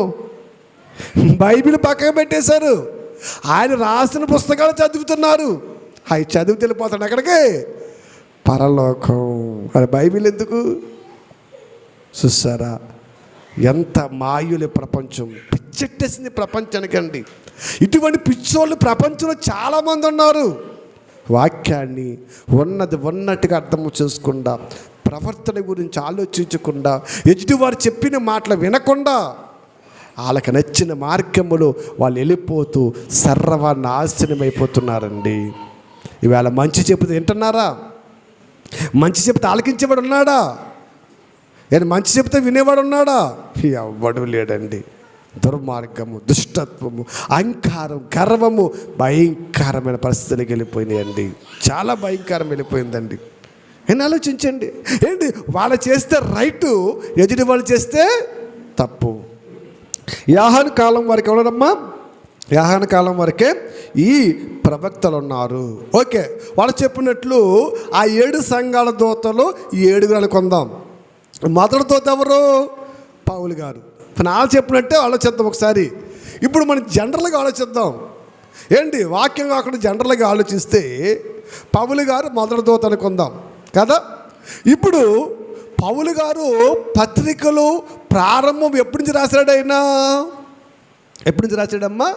బైబిల్ పక్కకు పెట్టేశారు, ఆయన రాసిన పుస్తకాలు చదువుతున్నారు. అవి చదివి వెళ్ళిపోతాడు ఎక్కడికి? పరలోకం. మరి బైబిల్ ఎందుకు? చూసారా ఎంత మాయుల ప్రపంచం, పిచ్చెట్టేసింది ప్రపంచానికండి. ఇటువంటి పిచ్చోళ్ళు ప్రపంచంలో చాలామంది ఉన్నారు. వాక్యాన్ని ఉన్నట్టుగా అర్థం చేసుకుండా, ప్రవర్తన గురించి ఆలోచించకుండా, ఎదుటివారు చెప్పిన మాటలు వినకుండా వాళ్ళకి నచ్చిన మార్గములో వాళ్ళు వెళ్ళిపోతూ సర్వనాశనమైపోతున్నారండి. ఇవాళ మంచి చెబితే వింటున్నారా? మంచి చెబితే ఆలకించేవాడు ఉన్నాడా? మంచి చెబితే వినేవాడు ఉన్నాడా? ఎవ్వడు లేడండి. దుర్మార్గము, దుష్టత్వము, అహంకారం, గర్వము భయంకరమైన పరిస్థితులకు వెళ్ళిపోయినాయండి. చాలా భయంకరం వెళ్ళిపోయిందండి. నేను ఆలోచించండి. ఏంటి వాళ్ళు చేస్తే రైటు, ఎదుటి వాళ్ళు చేస్తే తప్పు. యాహాను కాలం వరకు ఎవరమ్మా? యాహాను కాలం వరకే ఈ ప్రవక్తలు ఉన్నారు. ఓకే, వాళ్ళు చెప్పినట్లు ఆ 7 సంఘాల దూతలు ఈ 7 అనుకుందాం. మొదటి దూత ఎవరు? పౌలు గారు. వాళ్ళు చెప్పినట్టే ఆలోచిద్దాం ఒకసారి. ఇప్పుడు మనం జనరల్గా ఆలోచిద్దాం. ఏంటి వాక్యం కాకుండా జనరల్గా ఆలోచిస్తే పౌలు గారు మొదటి దూత అనుకుందాం కదా. ఇప్పుడు పౌలు గారు పత్రికలు ప్రారంభం ఎప్పటి నుంచి రాశాడు? అయినా ఎప్పటి నుంచి రాశాడమ్మా?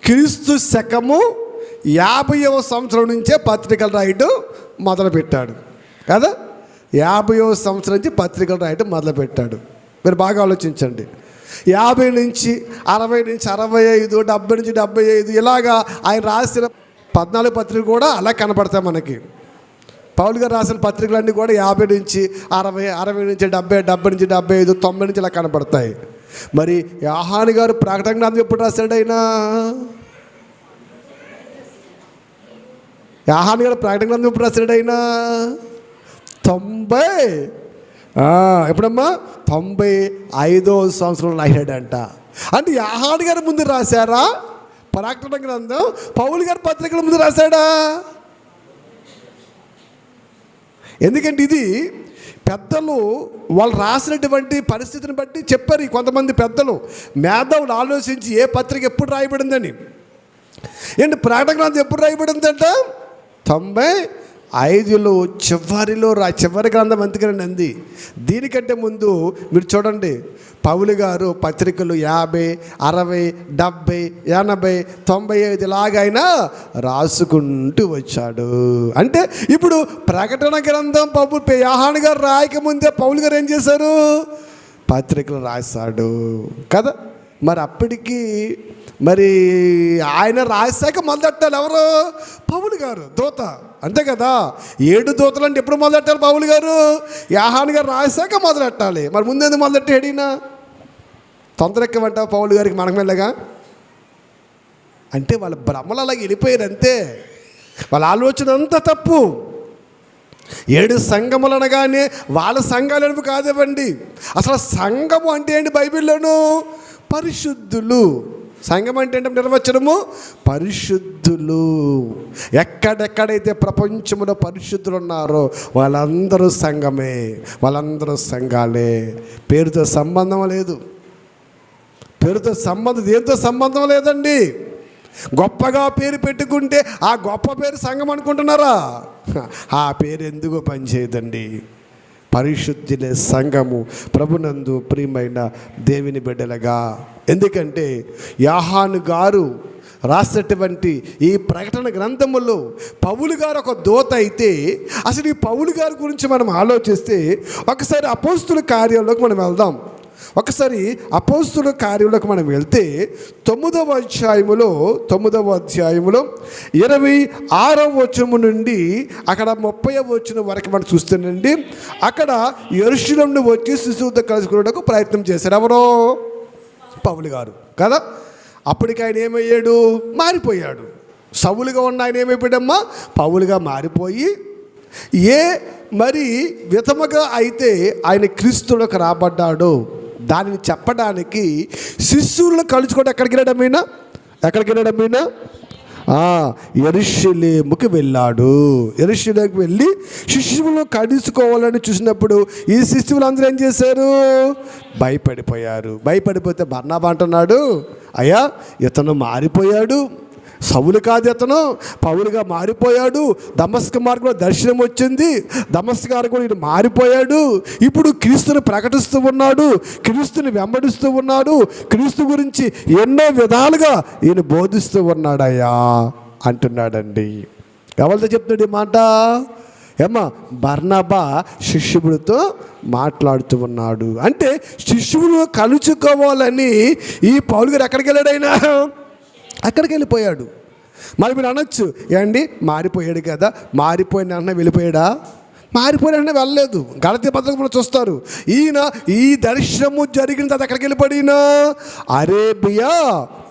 క్రీస్తు శకము 50వ సంవత్సరం నుంచే పత్రికలు రాయటం మొదలుపెట్టాడు కదా. 50వ సంవత్సరం నుంచి పత్రికలు రాయటం మొదలుపెట్టాడు. మీరు బాగా ఆలోచించండి. 50 నుంచి 60 నుంచి 65, 70 నుంచి 75 ఇలాగా ఆయన రాసిన 14 పత్రికలు కూడా అలా కనపడతాయి మనకి. పౌలు గారు రాసిన పత్రికలన్నీ కూడా 50 నుంచి 60, 60 నుంచి 70, 70 నుంచి 75, 90 నుంచి ఇలా కనపడతాయి. మరి యోహాను గారు ప్రకటన గ్రంథం ఎప్పుడు రాశాడు? అయినా యోహాను గారు ప్రకటన గ్రంథం ఎప్పుడు రాశాడు? అయినా 90 ఎప్పుడమ్మా 95వ సంవత్సరంలో రాశాడంట. అంటే యోహాను గారు ముందు రాశారా ప్రకటన గ్రంథం? పౌలు గారు పత్రికల ముందు రాశాడా? ఎందుకంటే ఇది పెద్దలు వాళ్ళు రాసినటువంటి పరిస్థితిని బట్టి చెప్పారు. కొంతమంది పెద్దలు మేధావులు ఆలోచించి ఏ పత్రిక ఎప్పుడు రాయబడిందని. ఏంటి ప్రకటన గ్రంథం ఎప్పుడు రాయబడిందంట? 95లో చివరి గ్రంథం ఎందుకనండి అంది. దీనికంటే ముందు మీరు చూడండి, పౌలు గారు పత్రికలు 50, 60, 70, 80, 95 ఇలాగైనా రాసుకుంటూ వచ్చాడు. అంటే ఇప్పుడు ప్రకటన గ్రంథం యోహాను గారు రాయకముందే పౌలు గారు ఏం చేశారు? పత్రికలు రాశాడు కదా. మరి అప్పటికి మరి ఆయన రాశాక మొదలెట్టాలి ఎవరు? పౌలు గారు దూత, అంతే కదా. 7 దూతలు అంటే ఎప్పుడు మొదలెట్టాలి? పౌలు గారు యోహాను గారు రాశాక మొదలెట్టాలి. మరి ముందేందుకు మొదలెట్టాడినా? తొందరెక్కమంటా పౌలు గారికి మనకు మెల్లగా అంటే వాళ్ళ భ్రమలు అలాగ వెళ్ళిపోయారు అంతే. వాళ్ళ ఆలోచన అంతా తప్పు. 7 సంఘములు అనగానే వాళ్ళ సంఘాలు కాదేవండి. అసలు సంఘము అంటే ఏంటి? బైబిల్లోనూ పరిశుద్ధులు. సంఘం అంటే ఏంటంటే నిర్వచనము పరిశుద్ధులు. ఎక్కడెక్కడైతే ప్రపంచంలో పరిశుద్ధులు ఉన్నారో వాళ్ళందరూ సంఘమే, వాళ్ళందరూ సంఘాలే. పేరుతో సంబంధం లేదు. పేరుతో సంబంధం దేంతో సంబంధం లేదండి. గొప్పగా పేరు పెట్టుకుంటే ఆ గొప్ప పేరు సంఘం అనుకుంటున్నారా? ఆ పేరు ఎందుకు పనిచేయదండి. పరిశుద్ధులే సంఘము, ప్రభునందు ప్రియమైన దేవుని బిడ్డలుగా. ఎందుకంటే యోహాను గారు రాసినటువంటి ఈ ప్రకటన గ్రంథములో పౌలు గారు ఒక దూత అయితే, అసలు ఈ పౌలు గారి గురించి మనం ఆలోచిస్తే ఒకసారి అపోస్తుల కార్యాల్లోకి మనం వెళ్దాం. ఒకసారి అపోస్తుల కార్యంలోకి మనం వెళ్తే 9వ అధ్యాయములో 26వ వచనము నుండి అక్కడ 30వ వచనం వరకు మనం చూస్తేనండి, అక్కడ యెరూషలేము నుండి వచ్చి శిశువుతో కలుసుకోవడానికి ప్రయత్నం చేశారు. ఎవరో? పౌలు గారు కదా. అప్పటికి ఆయన ఏమయ్యాడు? మారిపోయాడు. సౌలుగా ఉన్న ఆయన ఏమైపోయాడమ్మా? పౌలుగా మారిపోయి మరి విధముగా అయితే ఆయన క్రీస్తులకు రాబడ్డాడు దానిని చెప్పడానికి శిష్యులను కలుసుకోవడం ఎక్కడికి వెళ్ళాడమైనా యెరూషలేముకి వెళ్ళాడు. యెరూషలేముకి వెళ్ళి శిష్యులను కలుసుకోవాలని చూసినప్పుడు ఈ శిష్యులు అందరూ ఏం చేశారు? భయపడిపోతే బర్నబా అంటున్నాడు, అయ్యా ఇతను మారిపోయాడు, సౌలు కాదు ఇతను, పౌలుగా మారిపోయాడు. దమస్కు మార్గంలో దర్శనం వచ్చింది, దమస్కు మార్గంలో ఈయన మారిపోయాడు. ఇప్పుడు క్రీస్తుని ప్రకటిస్తూ ఉన్నాడు, క్రీస్తుని వెంబడిస్తూ ఉన్నాడు, క్రీస్తు గురించి ఎన్నో విధాలుగా ఈయన బోధిస్తూ ఉన్నాడయ్యా అంటున్నాడండి. ఎవరితో చెప్తున్నాడు ఈ మాట? బర్నబా శిష్యుడితో మాట్లాడుతూ ఉన్నాడు. అంటే శిష్యులు కలుసుకోవాలని ఈ పౌలు గారు ఎక్కడికి వెళ్ళాడైనా అక్కడికి వెళ్ళిపోయాడు. మరి మీరు అనొచ్చు, ఏండి మారిపోయాడు కదా, మారిపోయిన అన్న వెళ్ళిపోయాడా? మారిపోయిన వెళ్ళలేదు. గలతీ పత్రిక మనం చూస్తారు, ఈయన ఈ దర్శనము జరిగిన తర్వాత ఎక్కడికి వెళ్ళిపోయిన అరేబియా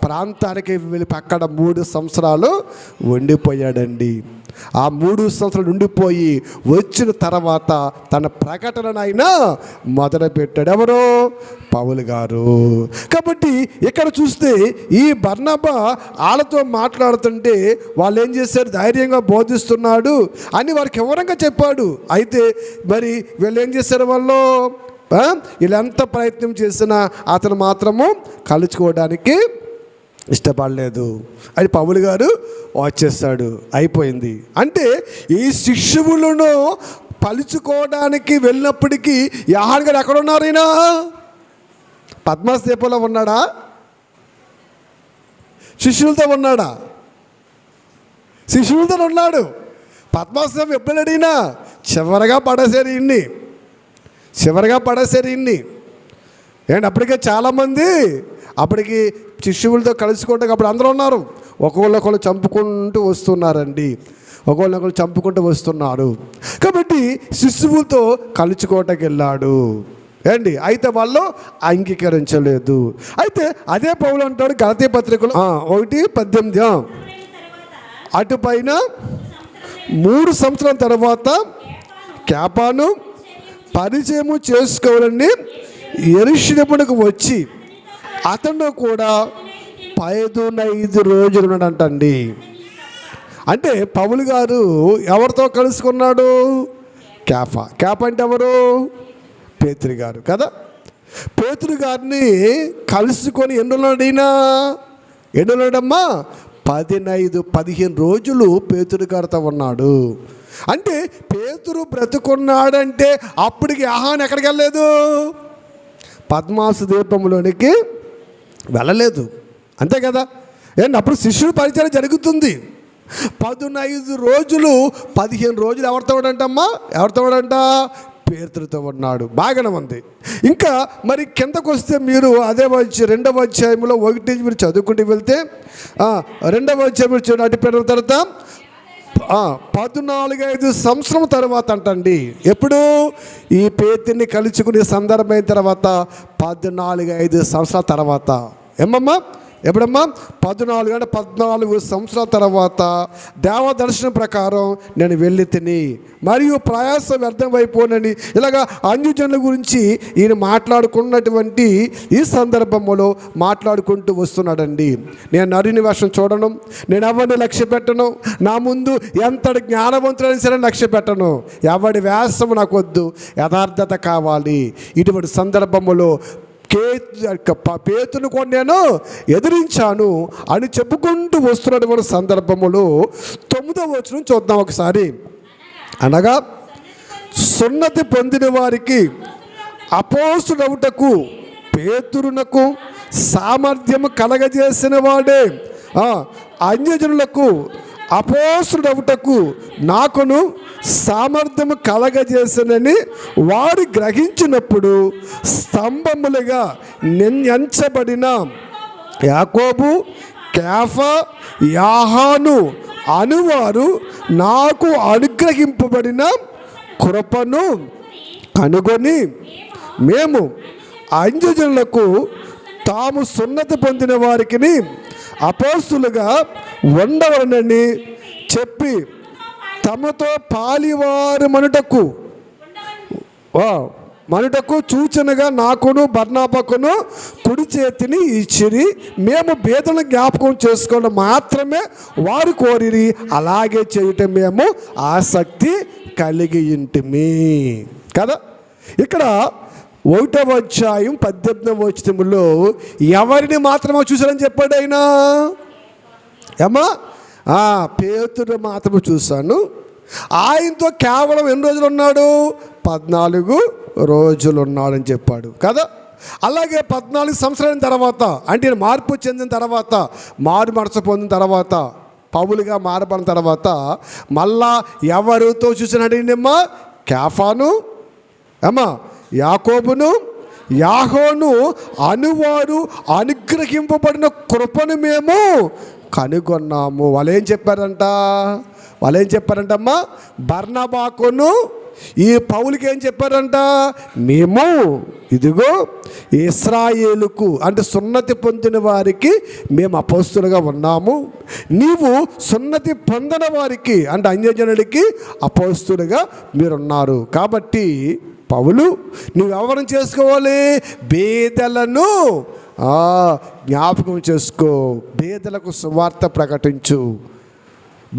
ప్రాంతానికి వెళ్ళి అక్కడ 3 సంవత్సరాలు ఉండిపోయాడండి. ఆ 3 సంవత్సరాలు ఉండిపోయి వచ్చిన తర్వాత తన ప్రకటనను ఆయన మొదలుపెట్టాడు. ఎవరో? పౌలు గారు. కాబట్టి ఇక్కడ చూస్తే ఈ బర్నబా వాళ్ళతో మాట్లాడుతుంటే వాళ్ళు ఏం చేశారు? ధైర్యంగా బోధిస్తున్నాడు అని వారికి వివరంగా చెప్పాడు. అయితే మరి వీళ్ళు ఏం చేశారు? వాళ్ళు వీళ్ళెంత ప్రయత్నం చేసినా అతను మాత్రము కలుసుకోవడానికి ఇష్టపడలేదు. అది పౌలు గారు వచ్చేస్తాడు, అయిపోయింది. అంటే ఈ శిష్యువులను పలుచుకోవడానికి వెళ్ళినప్పటికీ యోహాను గారు ఎక్కడ ఉన్నారు? ఈయన పద్మస్ దీపంలో ఉన్నాడా? శిష్యులతో ఉన్నాడా? శిష్యులతో ఉన్నాడు. పద్మస్ దీపం ఎప్పుడు అడిగినా చివరగా పడేసారు ఇన్ని. ఏంటి అప్పటికే చాలామంది అప్పటికి శిష్యులతో కలుసుకోవడానికి అప్పుడు అందరూ ఉన్నారు. ఒకళ్ళు చంపుకుంటూ వస్తున్నారు. కాబట్టి శిష్యులతో కలుసుకోవటానికి వెళ్ళాడు ఏంటి. అయితే వాళ్ళు అంగీకరించలేదు. అయితే అదే పౌలు అంటాడు గలతీ పత్రికలో 1:18, అటుపైన 3 సంవత్సరాల తర్వాత కేఫాను పరిచయము చేసుకోవాలని యెరూషలేమునకు వచ్చి అతను కూడా 15 రోజులు ఉన్నాడంటండి. అంటే పౌలు గారు ఎవరితో కలుసుకున్నాడు? కేఫా అంటే ఎవరు? పేతురు గారు కదా. పేతురు గారిని కలుసుకొని ఎన్నున్నాడమ్మా 15 రోజులు పేతురు గారితో ఉన్నాడు. అంటే పేతురు బ్రతుకున్నాడంటే అప్పటికి యోహాను ఎక్కడికి వెళ్ళలేదు? పద్మాసు దీపంలోనికి వెళ్ళలేదు, అంతే కదా. అప్పుడు శిష్యుడు పరిచయం జరుగుతుంది. 15 రోజులు 15 రోజులు ఎవరితో ఉన్నాడంట? పేతురుతో ఉన్నాడు. బాగానే ఉంది. ఇంకా మరి కిందకు వస్తే మీరు అదే 2వ అధ్యాయంలో 1 మీరు చదువుకుంటూ వెళ్తే 2వ అధ్యాయం చూడండి. అటుపెట్టిన తర్వాత 14-5 సంవత్సరం తర్వాత అంటండి. ఎప్పుడు ఈ పేతుని కలుసుకునే సందర్భం అయిన తర్వాత 14-5 సంవత్సరాల తర్వాత ఎప్పుడమ్మా 14 సంవత్సరాల తర్వాత దేవ దర్శనం ప్రకారం నేను వెళ్ళి తిని మరియు ప్రయాసం వ్యర్థమైపోనని ఇలాగా అన్యజనుల గురించి ఈయన మాట్లాడుకున్నటువంటి ఈ సందర్భంలో మాట్లాడుకుంటూ వస్తున్నాడండి. నేను నరుని వేషం చూడను, నేను ఎవరిని లక్ష్య పెట్టను, నా ముందు ఎంతటి జ్ఞానవంతుడైనా సరే లక్ష్య పెట్టను, ఎవడి వేషం నాకు వద్దు, యథార్థత కావాలి. ఇటువంటి సందర్భంలో పేతును కూడా నేను ఎదిరించాను అని చెప్పుకుంటూ వస్తున్నటువంటి సందర్భములో 9వ వచనం చూద్దాం ఒకసారి. అనగా సున్నతి పొందిన వారికి అపోస్తుడవుటకు పేతురునకు సామర్థ్యము కలగజేసిన వాడే అన్యజనులకు అపోస్తుడవుటకు నాకును సామర్థ్యము కలగజేసనని వారు గ్రహించినప్పుడు స్తంభములుగా ఎంచబడిన యాకోబు, కేఫా, యాహాను అనువారు నాకు అనుగ్రహింపబడిన కృపను కనుగొని మేము అన్యజనులకు తాము సున్నతి పొందిన వారికి అపోస్తులుగా ఉండవలనని చెప్పి తమతో పాలివారు మనుటకు సూచనగా నాకును బర్నాబాకును కుడి చేతిని ఇచ్చిరి. మేము బేదలను జ్ఞాపకం చేసుకోవడం మాత్రమే వారు కోరిరి, అలాగే చేయటం మేము ఆసక్తి కలిగి ఇంటిమి కదా. ఇక్కడ 1వ అధ్యాయం 18వ వచనములో ఎవరిని మాత్రమే చూశారని చెప్పాడు ఆయన. ఏమా పేతురు మాత్రమే చూశాను. ఆయనతో కేవలం ఎన్ని రోజులు ఉన్నాడు? 14 రోజులు ఉన్నాడని చెప్పాడు కదా. అలాగే 14 సంవత్సరాల తర్వాత, అంటే మార్పు చెందిన తర్వాత, మారు మనసు పొందిన తర్వాత, పౌలుగా మారబడిన తర్వాత మళ్ళా ఎవరితో చూసినాడమ్మా? కేఫాను, ఏమా యాకోబును, యాహోను అనువారు అనుగ్రహింపబడిన కృపను మేము కనుగొన్నాము. వాళ్ళేం చెప్పారంటమ్మా? బర్నబాకును ఈ పౌలుకి ఏం చెప్పారంట? మేము ఇదిగో ఇశ్రాయేలుకు అంటే సున్నతి పొందిన వారికి మేము అపోస్తులుగా ఉన్నాము, నీవు సున్నతి పొందిన వారికి అంటే అన్యజనుడికి అపోస్తులుగా మీరున్నారు. కాబట్టి పౌలు నువ్వు ఎవరిని చేసుకోవాలి? బేదలను జ్ఞాపకం చేసుకో, బేదలకు సువార్త ప్రకటించు,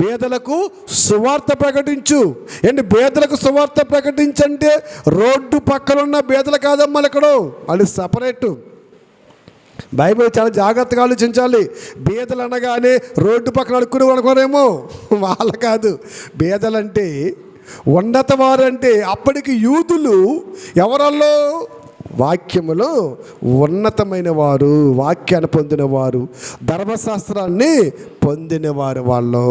బేదలకు సువార్త ప్రకటించు. ఏంటి బేదలకు సువార్త ప్రకటించంటే రోడ్డు పక్కన ఉన్న బేదలు కాదమ్మా, ఇక్కడ వాళ్ళు సపరేటు. బైబిల్ చాలా జాగ్రత్తగా ఆలోచించాలి. బేదలు అనగానే రోడ్డు పక్కన అడుక్కుని అనుకోరేమో, వాళ్ళ కాదు. బేదలంటే ఉన్నత వారంటే అప్పటికి యూదులు ఎవరల్లో? వాక్యములో ఉన్నతమైన వారు, వాక్యాన్ని పొందినవారు, ధర్మశాస్త్రాన్ని పొందినవారు వాళ్ళు.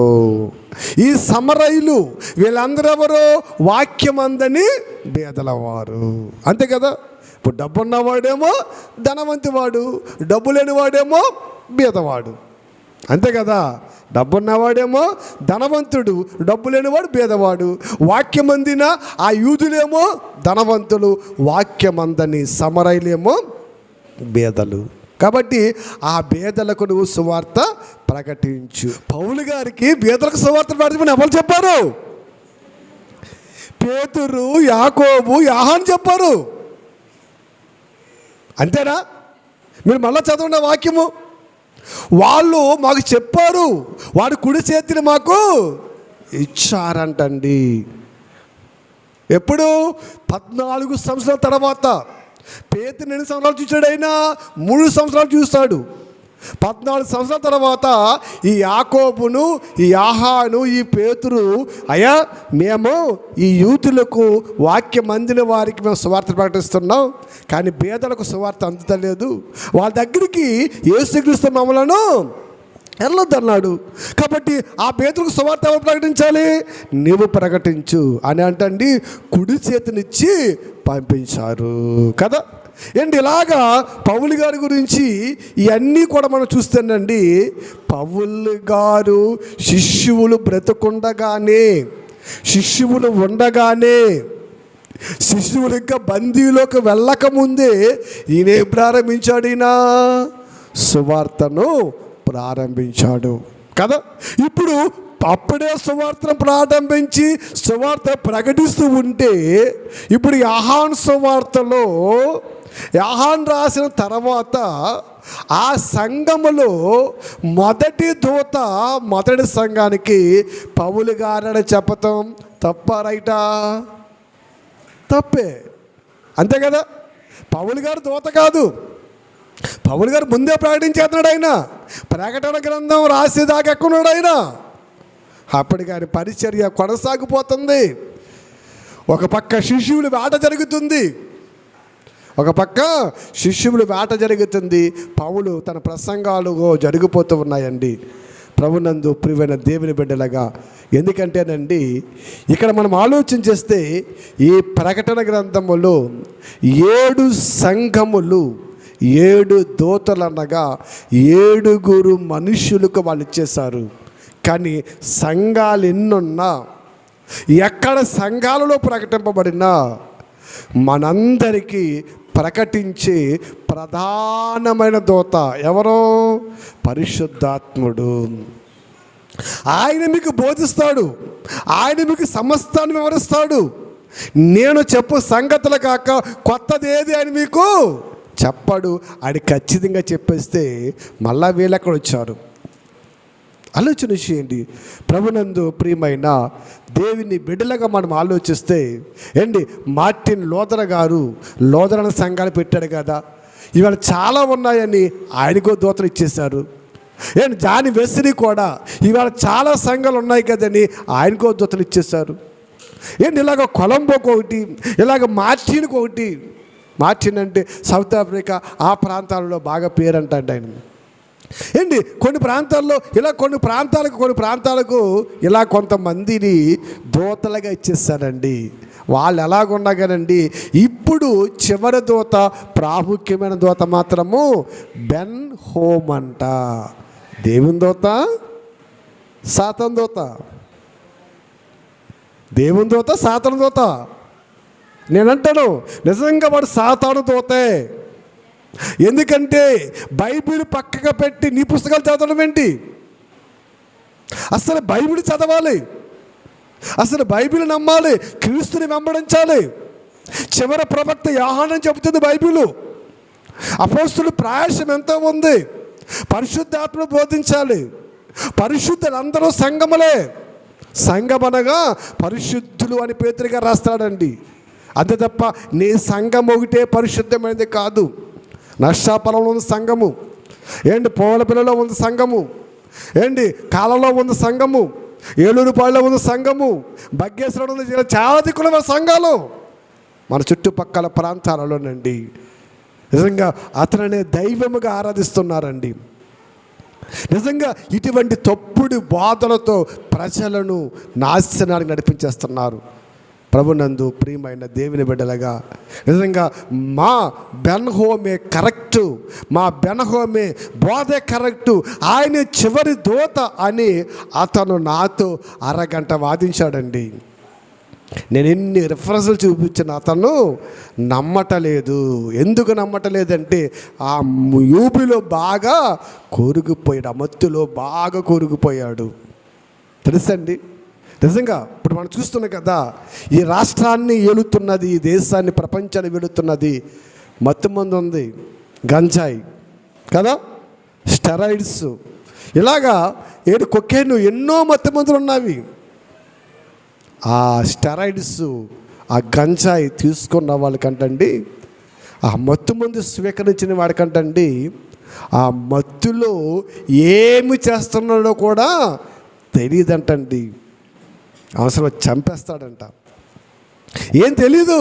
ఈ సమరయులు వీళ్ళందరూ ఎవరు? వాక్యం అందని బేదలవారు, అంతే కదా. ఇప్పుడు డబ్బు ఉన్నవాడేమో ధనవంతి వాడు, డబ్బు లేనివాడేమో బేదవాడు, అంతే కదా. డబ్బున్నవాడేమో ధనవంతుడు, డబ్బు లేనివాడు బేదవాడు. వాక్యమందిన ఆ యూదులేమో ధనవంతులు, వాక్యమందని సమరయులేమో బేదలు. కాబట్టి ఆ బేదలకు నువ్వు సువార్త ప్రకటించు. పౌలు గారికి బేదలకు సువార్త ప్రకటించమని ఎవరు చెప్పారు? పేతురు, యాకోబు, యాహాను చెప్పారు, అంతేనా? మీరు మళ్ళా చదవండి వాక్యము. వాళ్ళు మాకు చెప్పారు, వాడు కుడి చేతిని మాకు ఇచ్చారంటండి. ఎప్పుడు? 14 సంవత్సరాల తర్వాత. పేతురు ఎన్ని సంవత్సరాలు చూశాడు? అయినా 3 సంవత్సరాలు చూస్తాడు. 14 సంవత్సరాల తర్వాత ఈ యాకోబును, ఈ యాహాను, ఈ పేతురు, అయ్యా మేము ఈ యూతులకు వాక్యం అందిన వారికి మేము సువార్త ప్రకటిస్తున్నాం, కానీ బేదలకు సువార్త అందుతలేదు, వాళ్ళ దగ్గరికి యేసుక్రీస్తు మమ్మలను వెళ్ళొద్దన్నాడు. కాబట్టి ఆ పేతురుకు సువార్త ఎవరు ప్రకటించాలి? నీవు ప్రకటించు అని అంటండి కుడి చేతినిచ్చి పంపించారు కదా. ఏంటి ఇలాగా పౌలు గారి గురించి ఇవన్నీ కూడా మనం చూస్తేనండి, పౌలు గారు శిష్యువులు బ్రతుకుండగానే, శిష్యువులు ఉండగానే, శిష్యువులు ఇంకా బందీలోకి వెళ్ళకముందే ఈయన ప్రారంభించాడు, ఈయన సువార్తను ప్రారంభించాడు కదా. ఇప్పుడు అప్పుడే సువార్తను ప్రారంభించి సువార్త ప్రకటిస్తూ ఉంటే, ఇప్పుడు యోహాను సువార్తలో యోహాను రాసిన తర్వాత ఆ సంఘములో మొదటి దూత మొదటి సంఘానికి పౌలు గారని చెప్పటం తప్ప రైటా? తప్పే, అంతే కదా. పౌలు గారు దూత కాదు, పౌలు గారు ముందే ప్రకటించేస్తున్నాడు. ఆయన ప్రకటన గ్రంథం రాసేదాకా ఎక్కున్నాడు ఆయన. అప్పటికి ఆయన పరిచర్య కొనసాగిపోతుంది. ఒక పక్క శిష్యులు వేట జరుగుతుంది, ఒక పక్క శిష్యులు వేట జరుగుతుంది, పౌలు తన ప్రసంగాలు జరిగిపోతూ ఉన్నాయండి. ప్రభునందు ప్రియమైన దేవుని బిడ్డలుగా, ఎందుకంటేనండి ఇక్కడ మనం ఆలోచన చేస్తే ఈ ప్రకటన గ్రంథములో 7 సంఘములు 7 దూతలు అనగా 7 మనుషులకు వాళ్ళు ఇచ్చేశారు. కానీ సంఘాలు ఎన్నున్నా, ఎక్కడ సంఘాలలో ప్రకటింపబడినా మనందరికీ ప్రకటించే ప్రధానమైన దూత ఎవరో? పరిశుద్ధాత్ముడు. ఆయన మీకు బోధిస్తాడు, ఆయన మీకు సమస్తాన్ని వివరిస్తాడు. నేను చెప్పు సంగతులు కాక కొత్తది ఏది అని మీకు చెప్పాడు. ఆయన ఖచ్చితంగా చెప్పేస్తే మళ్ళా వీళ్ళు ఎక్కడ వచ్చారు? ఆలోచన చేయండి. ప్రభునందు ప్రియమైన దేవుని బిడ్డలుగా మనం ఆలోచిస్తే మార్టిన్ లూథర్ గారు లూథరన్ సంఘాలు పెట్టాడు కదా, ఇవాళ చాలా ఉన్నాయని ఆయనకో దూతలు ఇచ్చేశారు. జాన్ వెస్లీ కూడా ఇవాళ చాలా సంఘాలు ఉన్నాయి కదని ఆయనకో దూతలు ఇచ్చేశారు. ఇలాగ కొలంబోకి ఒకటి, ఇలాగ మార్టిన్కి ఒకటి. మార్టిన్ అంటే సౌత్ ఆఫ్రికా ఆ ప్రాంతాలలో బాగా పేరంటాడు ఆయన. కొన్ని ప్రాంతాల్లో ఇలా, కొన్ని ప్రాంతాలకు ఇలా కొంతమందిని దూతలుగా ఇచ్చేస్తారండి. వాళ్ళు ఎలాగుండగానండి, ఇప్పుడు చివరి దూత, ప్రాముఖ్యమైన దూత మాత్రము బెన్ హోమ్ అంట. దేవుని దూత, సాతాను దూత. దేవుని దూత, సాతాను దూత. నేనంటాను నిజంగా వాడు సాతాను దూతే. ఎందుకంటే బైబిల్ పక్కగా పెట్టి నీ పుస్తకాలు చదవడం ఏంటి? అసలు బైబిల్ చదవాలి, అసలు బైబిల్ నమ్మాలి, క్రీస్తుని వెంబడించాలి. చివరి ప్రవక్త యోహాను చెబుతుంది బైబిల్. అపోస్తుల ప్రయాసం ఎంతో ఉంది. పరిశుద్ధాత్మ బోధించాలి. పరిశుద్ధులందరూ సంఘములే. సంఘమనగా పరిశుద్ధులు అని పేతురుగా రాస్తాడండి. అంతే తప్ప నీ సంఘం ఒకటే పరిశుద్ధమైనది కాదు. నర్సాపురంలో ఉంది సంఘము, పోలపిల్లలో ఉంది సంఘము, కాలంలో ఉంది సంఘము, ఏలూరుపాడులో ఉంది సంఘము, బగ్గేశ్వరంలో ఉంది. చాలా దిక్కుల సంఘాలు మన చుట్టుపక్కల ప్రాంతాలలోనండి. నిజంగా అతననే దైవముగా ఆరాధిస్తున్నారండి. నిజంగా ఇటువంటి తప్పుడు బాధలతో ప్రజలను నాశనానికి నడిపించేస్తున్నారు. ప్రభునందు ప్రియమైన దేవుని బిడ్డలుగా, నిజంగా మా బెన్ హోమే కరెక్టు, మా బెన్ హోమే బోధే కరెక్టు, ఆయన చివరి దూత అని అతను నాతో అరగంట వాదించాడండి. నేను ఎన్ని రిఫరెన్సులు చూపించిన అతను నమ్మటలేదు. ఎందుకు నమ్మటలేదంటే ఆ యూబిలో బాగా కోరుకుపోయాడు, ఆ మత్తులో బాగా కోరుకుపోయాడు. తెలుసండి, నిజంగా ఇప్పుడు మనం చూస్తున్నాం కదా, ఈ రాష్ట్రాన్ని ఏలుతున్నది, ఈ దేశాన్ని, ప్రపంచాన్ని వెళుతున్నది మత్తు మందు ఉంది, గంజాయి కదా, స్టెరాయిడ్స్, ఇలాగా కొకేను, ఎన్నో మత్తు మందులు ఉన్నవి. ఆ స్టెరాయిడ్స్, ఆ గంజాయి తీసుకున్న వాళ్ళకంటండి, ఆ మత్తు మందు స్వీకరించిన వాడికంటండి, ఆ మత్తులో ఏమి చేస్తున్నాడో కూడా తెలియదంటండి. అవసరం చంపేస్తాడంట. ఏం తెలీదు,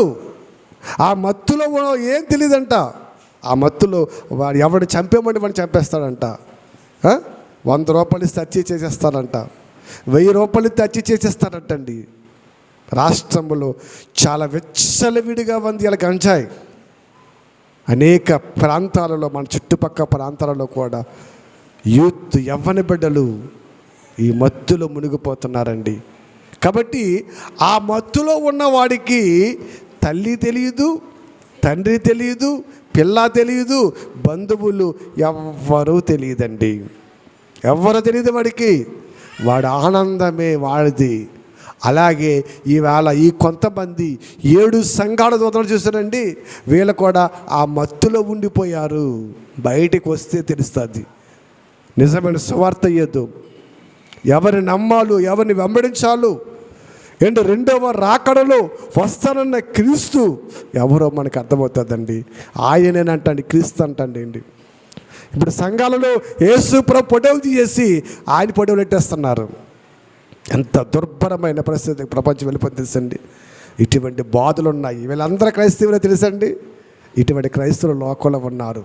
ఆ మత్తులో ఏం తెలియదంట. ఆ మత్తులో వాడు ఎవడు చంపేమంటే వాడిని చంపేస్తాడంట. 100 రూపాయలు ఇస్తే హత్య చేసేస్తాడంట, 1000 రూపాయలు ఇస్తే హత్య చేసేస్తాడంటండి. రాష్ట్రంలో చాలా విచ్చలవిడిగా ఉంది ఇలా గంజాయి. అనేక ప్రాంతాలలో, మన చుట్టుపక్కల ప్రాంతాలలో కూడా యూత్, యవ్వన బిడ్డలు ఈ మత్తులో మునిగిపోతున్నారండి. కాబట్టి ఆ మత్తులో ఉన్నవాడికి తల్లి తెలియదు, తండ్రి తెలియదు, పిల్ల తెలియదు, బంధువులు ఎవ్వరూ తెలియదండి. ఎవ్వరూ తెలియదు వాడికి. వాడి ఆనందమే వాడిది. అలాగే ఈవేళ ఈ కొంతమంది 7 సంఘాల దూతలు చూసారండి, వీళ్ళు కూడా ఆ మత్తులో ఉండిపోయారు. బయటికి వస్తే తెలుస్తుంది. నిజమైన సువార్త ఇయ్యద్దు, ఎవరిని నమ్మాలో, ఎవరిని వెంబడించాలో, రెండవ రాకడలో వస్తానన్న క్రీస్తు ఎవరో మనకు అర్థమవుతుందండి. ఆయనేనంటండి క్రీస్తు అంటండి. ఇప్పుడు సంఘాలలో యేసు ప్రభు పొడవులు తీసేసి ఆయన పొడవులు పెట్టేస్తున్నారు. ఎంత దుర్భరమైన పరిస్థితి ప్రపంచం వెళ్ళిపోతుంది తెలుసండి. ఇటువంటి బాధలు ఉన్నాయి. వీళ్ళందరూ క్రైస్తవులే తెలుసండి. ఇటువంటి క్రైస్తవులు లోకంలో ఉన్నారు.